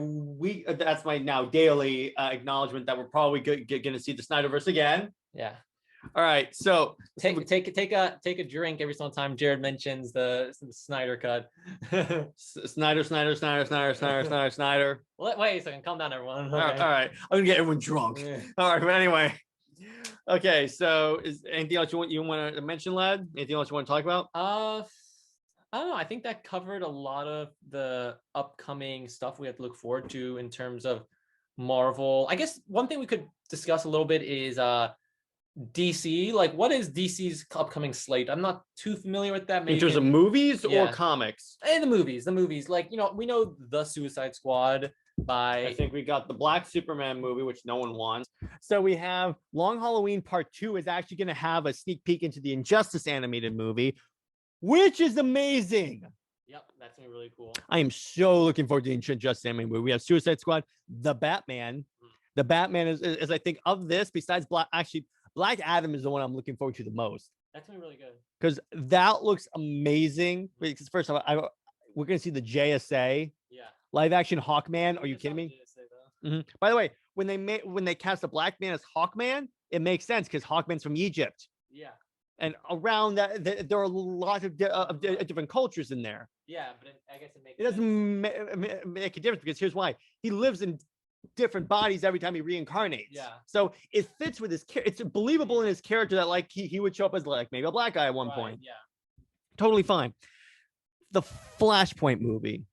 now daily acknowledgement that we're probably going to see the Snyderverse again. Yeah. All right. So take a drink every single time Jared mentions the Snyder cut. Snyder. Wait a second. Calm down, everyone. Okay. All right. I'm gonna get everyone drunk. Yeah. All right. But anyway. Okay. So is anything else you want to mention, lad? Anything else you want to talk about? I don't know. I think that covered a lot of the upcoming stuff we have to look forward to in terms of Marvel. I guess one thing we could discuss a little bit is DC. Like, what is DC's upcoming slate? I'm not too familiar with that. Maybe in terms of movies or comics? And the movies. Like, we know the Suicide Squad I think we got the Black Superman movie, which no one wants. So we have Long Halloween Part 2 is actually going to have a sneak peek into the Injustice animated movie, which is amazing. Yep, that's gonna be really cool. I am so looking forward to the Injustice animated movie. We have Suicide Squad, the Batman. The Batman is I think of this, besides Black Adam is the one I'm looking forward to the most. That's gonna be really good. Because that looks amazing. Because first of all, we're gonna see the JSA. Yeah. Live action Hawkman. Are you kidding me? Mm-hmm. By the way, when they cast a black man as Hawkman, it makes sense because Hawkman's from Egypt. Yeah. And around that, there are a lot of different cultures in there. Yeah, but I guess it doesn't make a difference because here's why: he lives in different bodies every time he reincarnates. Yeah. So it fits with his character. It's believable in his character that like he would show up as like maybe a black guy at one point. Yeah. Totally fine. The Flashpoint movie.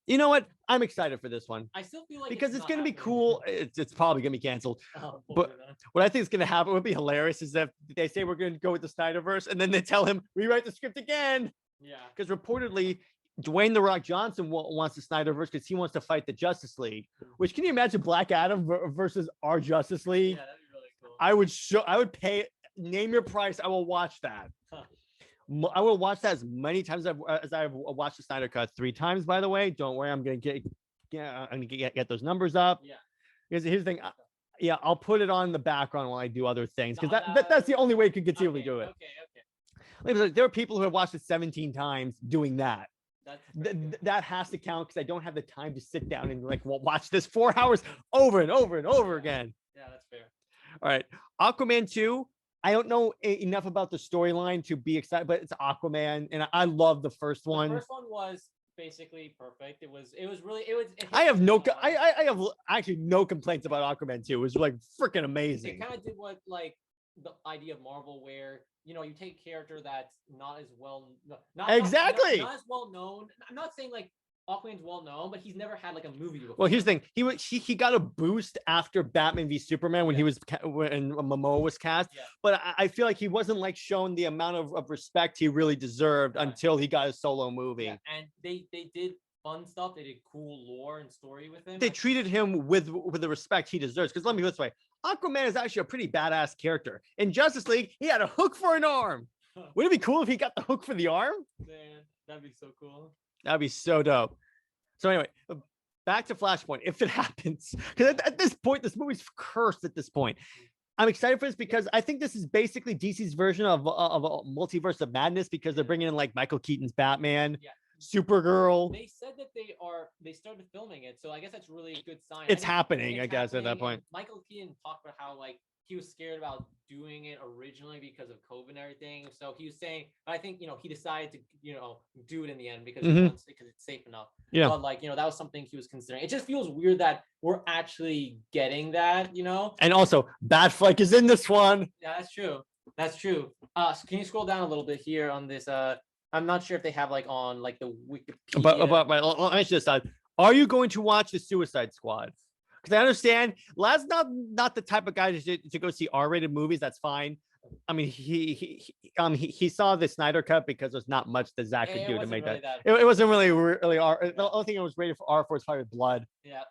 You know what? I'm excited for this one. I still feel like because it's going to be cool. It's probably going to be canceled. Oh, but what I think is going to happen would be hilarious is that they say we're going to go with the Snyderverse and then they tell him rewrite the script again. Yeah. Because reportedly Dwayne "The Rock" Johnson wants the Snyderverse because he wants to fight the Justice League. Which, can you imagine Black Adam versus our Justice League? Yeah, that'd be really cool. I would pay. Name your price. I will watch that. Huh. I will watch that as many times as I've watched the Snyder Cut 3 times. By the way, don't worry, I'm gonna get those numbers up. Yeah. Because here's the thing. Yeah, I'll put it on the background while I do other things because that's the only way you can conceivably do it. Okay. There are people who have watched it 17 times doing that. That has to count because I don't have the time to sit down and like watch this 4 hours over and over and over again. Yeah, that's fair. All right, Aquaman 2. I don't know enough about the storyline to be excited, but it's Aquaman, and I love the first one. The first one was basically perfect. It was really. I have actually no complaints about Aquaman 2. It was like freaking amazing. It kind of did what like the idea of Marvel, where you take a character that's not as well, not as well known. I'm not saying like Aquaman's well known, but he's never had like a movie before. Well, here's the thing: he got a boost after Batman v Superman when when Momoa was cast. Yeah. But I feel like he wasn't like shown the amount of respect he really deserved until he got a solo movie. Yeah. And they did fun stuff. They did cool lore and story with him. They treated him with the respect he deserves. Because let me put it this way: Aquaman is actually a pretty badass character. In Justice League, he had a hook for an arm. Wouldn't it be cool if he got the hook for the arm? Man, that'd be so cool. That'd be so dope. So anyway, back to Flashpoint, if it happens, because at this point, this movie's cursed at this point. I'm excited for this because I think this is basically DC's version of a multiverse of madness because they're bringing in like Michael Keaton's Batman, Supergirl. They said that they started filming it, so I guess that's really a good sign. It's happening, I guess, at that point. Michael Keaton talked about how like he was scared about doing it originally because of COVID and everything. So he was saying, I think, he decided to, do it in the end because because it's safe enough. Yeah. But like, that was something he was considering. It just feels weird that we're actually getting that, And also, Batfleck is in this one. Yeah, that's true. That's true. So can you scroll down a little bit here on this? I'm not sure if they have like on like the Wikipedia. But let me just decide. Are you going to watch the Suicide Squad? Because I understand Lad's not the type of guy to go see R-rated movies. That's fine. I mean, he saw the Snyder Cut because there's not much that Zack could do to make really that. It wasn't really R. Yeah. The only thing it was rated for R for is probably blood. Yeah.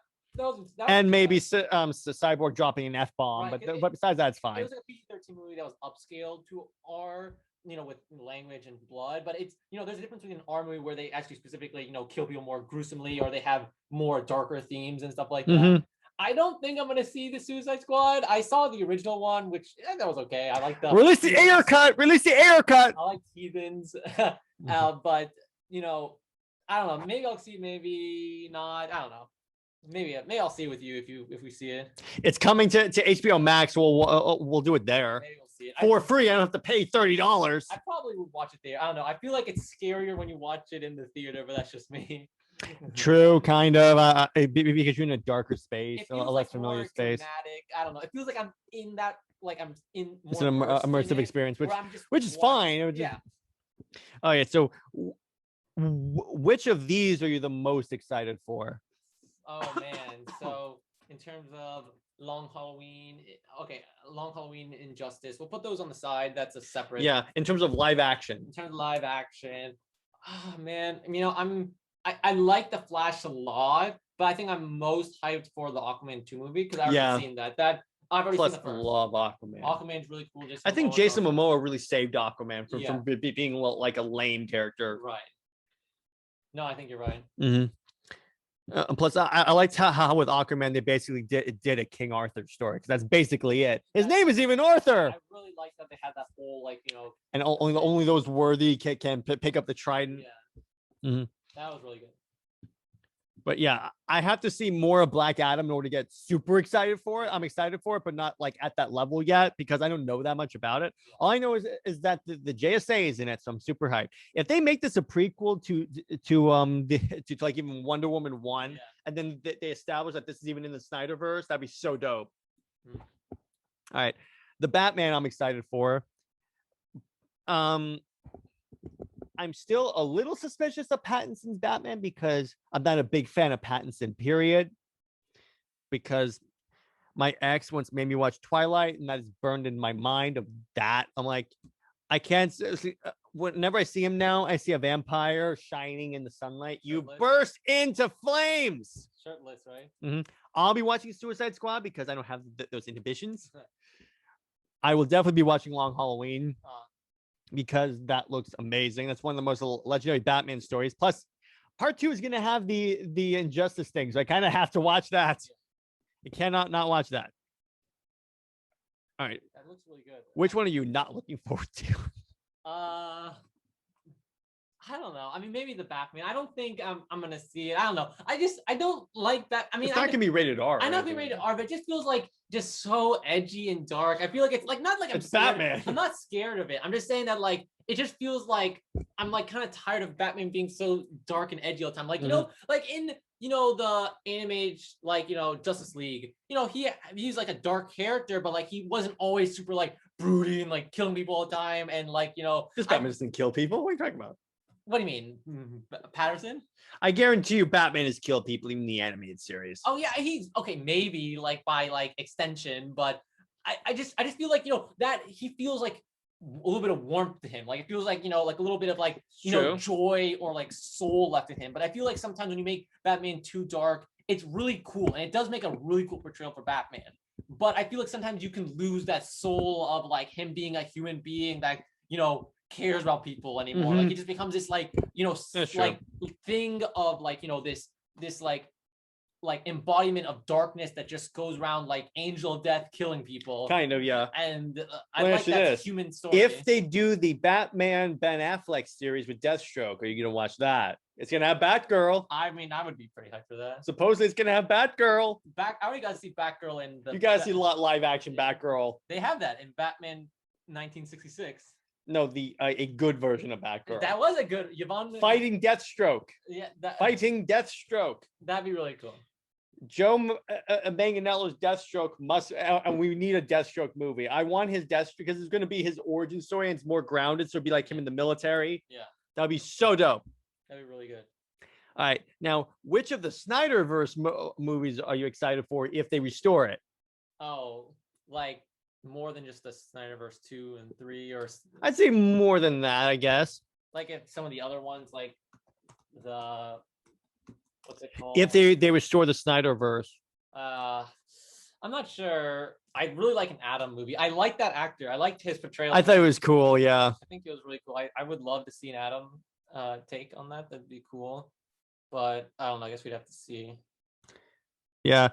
And maybe Cyborg dropping an F-bomb, right. but besides that, it's fine. It was like a PG-13 movie that was upscaled to R, with language and blood. But it's, there's a difference between an R movie where they actually specifically, kill people more gruesomely, or they have more darker themes and stuff like that. I don't think I'm gonna see the Suicide Squad. I saw the original one, which that was okay. I like the release the air cut. I like heathens, but I don't know. Maybe I'll see. Maybe not. I don't know. Maybe I'll see it with you if we see it. It's coming to HBO Max. We'll do it there. Maybe we'll see it for free. I don't have to pay $30. I probably would watch it there. I don't know. I feel like it's scarier when you watch it in the theater, but that's just me. True, kind of. Because you're in a darker space, a less familiar space. Dramatic. I don't know. It feels like I'm in that. Like I'm in. It's an immersive experience, which is fine. Yeah. Oh yeah. So, which of these are you the most excited for? Oh man. So in terms of Long Halloween, Injustice, we'll put those on the side. That's a separate. Yeah. In terms of live action. Oh man. I like the Flash a lot, but I think I'm most hyped for the Aquaman 2 movie because I've already seen that. I've already seen the first. Love Aquaman. Aquaman's really cool. I think Jason Momoa really saved Aquaman from being like a lame character. Right. No, I think you're right. Plus, I liked how with Aquaman they basically did a King Arthur story because that's basically it. His name is even Arthur. I really like that they had that whole and only those worthy can pick up the trident. Yeah. That was really good. But yeah, I have to see more of Black Adam in order to get super excited for it. I'm excited for it, but not like at that level yet because I don't know that much about it. All I know is that the JSA is in it, so I'm super hyped. If they make this a prequel to like even Wonder Woman 1, and then they establish that this is even in the Snyderverse, that'd be so dope. All right, the Batman I'm excited for. I'm still a little suspicious of Pattinson's Batman because I'm not a big fan of Pattinson, period. Because my ex once made me watch Twilight, and that is burned in my mind of that. I'm like, I can't. Whenever I see him now, I see a vampire shining in the sunlight. You burst into flames. Shirtless, right? I'll be watching Suicide Squad because I don't have those inhibitions. I will definitely be watching Long Halloween. Because that looks amazing. That's one of the most legendary Batman stories. Plus, part 2 is going to have the Injustice thing, so I kind of have to watch that. You cannot not watch that. All right. That looks really good. Which one are you not looking forward to? I don't know. Maybe the Batman. I don't think I'm gonna see it. I don't know. I don't like that. It's not gonna be rated R. I know it's rated R, but it just feels like just so edgy and dark. I feel like it's like not like it's Batman. I'm not scared of it. I'm just saying that like it just feels like I'm like kind of tired of Batman being so dark and edgy all the time. Like like in the animated Justice League. He's like a dark character, but like he wasn't always super like broody and like killing people all the time. And like this Batman doesn't kill people. What are you talking about? What do you mean, Patterson? I guarantee you, Batman has killed people even in the animated series. Oh yeah, he's okay. Maybe like by like extension, but I just feel like that he feels like a little bit of warmth to him. Like it feels like like a little bit of like joy or like soul left in him. But I feel like sometimes when you make Batman too dark, it's really cool and it does make a really cool portrayal for Batman. But I feel like sometimes you can lose that soul of like him being a human being that cares about people anymore. Like he just becomes this like like thing of like this like embodiment of darkness that just goes around like angel of death killing people. Kind of, yeah. And I like that human story. If they do the Batman Ben Affleck series with Deathstroke, are you gonna watch that? It's gonna have Batgirl. I mean, I would be pretty hyped for that. Supposedly, it's gonna have Batgirl. I already got to see Batgirl in the. You gotta see a lot live action Batgirl. They have that in Batman 1966. No, a good version of Batgirl. That was a good Yvonne fighting Deathstroke. Yeah, fighting Deathstroke. That'd be really cool. Joe Manganiello's Deathstroke must, and we need a Deathstroke movie. I want his Deathstroke because it's going to be his origin story and it's more grounded. So it'd be like him in the military. Yeah, that'd be so dope. That'd be really good. All right, now which of the Snyderverse movies are you excited for if they restore it? Oh, like more than just the Snyderverse 2 and 3, or I'd say more than that. I guess. Like if some of the other ones, like the. What's it called? If they restore the Snyderverse. I'm not sure. I really like an Adam movie. I like that actor. I liked his portrayal. I thought it was cool. Yeah. I think it was really cool. I would love to see an Adam take on that. That'd be cool. But I don't know. I guess we'd have to see. Yeah.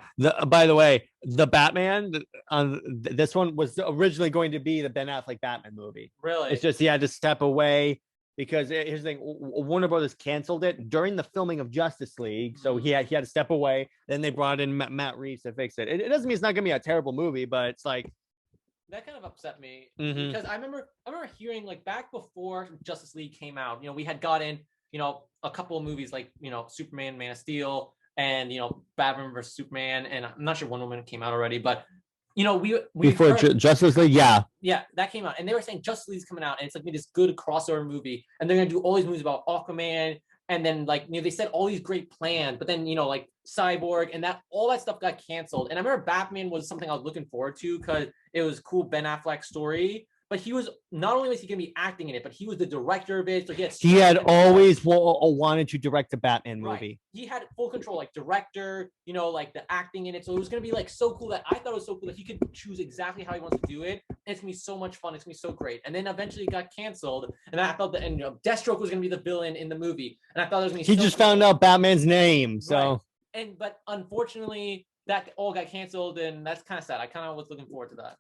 By the way, the Batman on this one was originally going to be the Ben Affleck Batman movie. Really? It's just he had to step away. Because here's the thing, Warner Brothers canceled it during the filming of Justice League, so he had to step away. Then they brought in Matt Reeves to fix it. It doesn't mean it's not gonna be a terrible movie, but it's like that kind of upset me because I remember hearing like back before Justice League came out, we had gotten a couple of movies like Superman, Man of Steel, and Batman vs Superman, and I'm not sure Wonder Woman came out already, but we before Justice League, yeah, that came out, and they were saying Justice League's coming out, and it's like this good crossover movie, and they're gonna do all these movies about Aquaman, and then like they said all these great plans, but then like Cyborg and all that stuff got canceled. And I remember Batman was something I was looking forward to because it was cool Ben Affleck story. But he was not only was he going to be acting in it, but he was the director of it. So he had always wanted to direct a Batman movie. Right. He had full control, like director, like the acting in it. So it was going to be like so cool that I thought it was so cool that he could choose exactly how he wants to do it. And it's going to be so much fun. It's going to be so great. And then eventually it got canceled. And I thought that Deathstroke was going to be the villain in the movie. And I thought it was going to be He just found out Batman's name. So. Right. But unfortunately, that all got canceled. And that's kind of sad. I kind of was looking forward to that.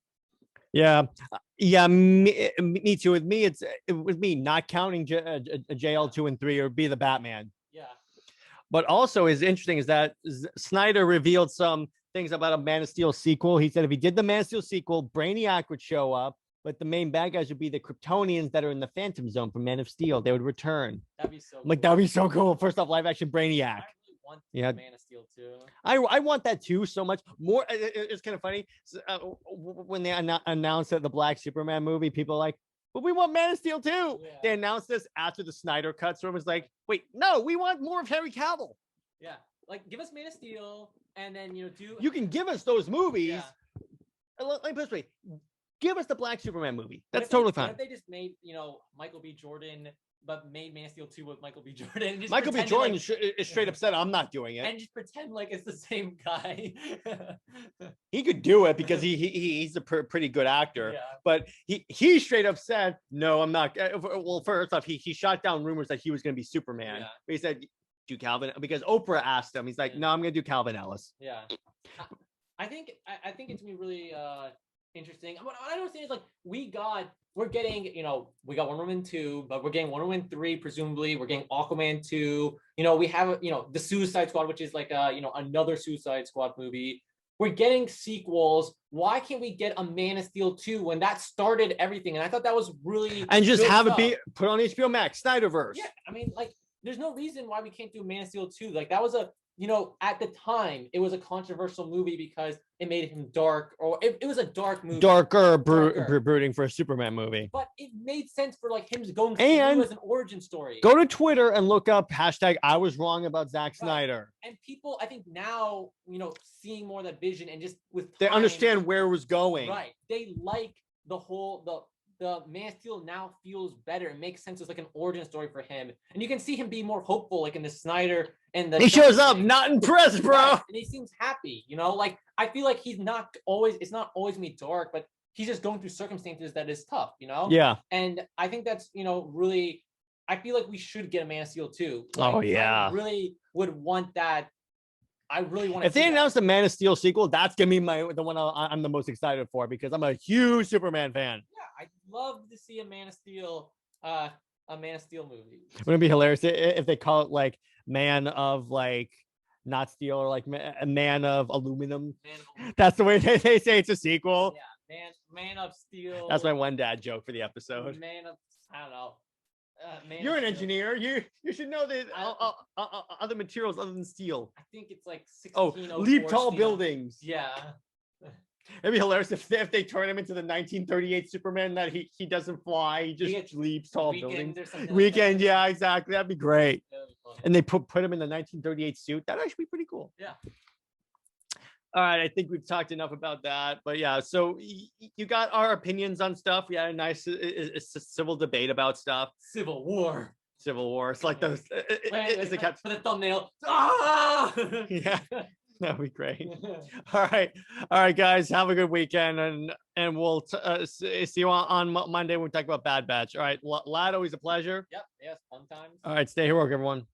Yeah, me too. With me, it was me not counting JL 2 and 3 or be the Batman. Yeah. But also is interesting is that Snyder revealed some things about a Man of Steel sequel. He said if he did the Man of Steel sequel, Brainiac would show up, but the main bad guys would be the Kryptonians that are in the Phantom Zone from Man of Steel. They would return. That'd be so cool. Like, that'd be so cool. First off, live action Brainiac. Yeah, Man of Steel too. I want that too so much more. It's kind of funny when they announced that the Black Superman movie. People are like, "But we want Man of Steel too." Yeah. They announced this after the Snyder cut, so it was like, "Wait, no, we want more of Henry Cavill." Yeah, like give us Man of Steel, and then do. You can give us those movies. Yeah. Let me put it this way: give us the Black Superman movie. That's totally fine. What if they just made Michael B. Jordan? But made Man of Steel 2 with Michael B. Jordan. Michael B. Jordan is straight up said, I'm not doing it. And just pretend like it's the same guy. He could do it because he's a pretty good actor. Yeah. But he straight up said, no, I'm not. Well, first off, he shot down rumors that he was going to be Superman. Yeah. But he said, do Calvin, because Oprah asked him. He's like, no, I'm going to do Calvin Ellis. Yeah. I think it's going to be really interesting. What I don't understand is like we're getting, we got Wonder Woman 2, but we're getting Wonder Woman 3, presumably. We're getting Aquaman 2. We have, the Suicide Squad, which is like, another Suicide Squad movie. We're getting sequels. Why can't we get a Man of Steel 2 when that started everything? And I thought that was really and just have it be put on HBO Max, Snyderverse. Yeah, I mean, like, there's no reason why we can't do Man of Steel 2. Like, that was at the time, it was a controversial movie because it made him dark, or it was a dark movie. Darker. Brooding for a Superman movie. But it made sense for like him going through as an origin story. Go to Twitter and look up hashtag I was wrong about Zack Snyder. And people, I think now, seeing more of that vision and just with time, they understand where it was going. Right. They like the Man of Steel now feels better. It makes sense. It's like an origin story for him. And you can see him be more hopeful, like in the Snyder and he shows up, not impressed, bro. Right. And he seems happy, like I feel like it's not always gonna be dark, but he's just going through circumstances that is tough, Yeah. And I think that's, really, I feel like we should get a Man of Steel too. Like, oh yeah. I really would want that. I really want to. If they announce the Man of Steel sequel, that's gonna be the one I'm the most excited for because I'm a huge Superman fan. Yeah, I'd love to see a Man of Steel a Man of Steel movie. Wouldn't it be hilarious if they call it like Man of like not steel or like a Man of aluminum? That's the way they say it's a sequel. Yeah, Man of Steel. That's my one dad joke for the episode. Man of, I don't know. You're an engineer. You should know that other materials other than steel. I think it's like 1604. Leap tall buildings. Yeah. It'd be hilarious if they turn him into the 1938 Superman that he doesn't fly, he just leaps tall buildings. Weekend, like yeah, exactly. That'd be great. And they put him in the 1938 suit. That'd actually be pretty cool. Yeah. All right, I think we've talked enough about that. But yeah, so you got our opinions on stuff. We had a nice civil debate about stuff. Civil War. It's like those. For the thumbnail. Ah! Yeah, that'd be great. All right, guys. Have a good weekend, and we'll see you on Monday when we talk about Bad Batch. All right, Lad, always a pleasure. Yep. Yes. Fun times. All right, stay heroic, everyone.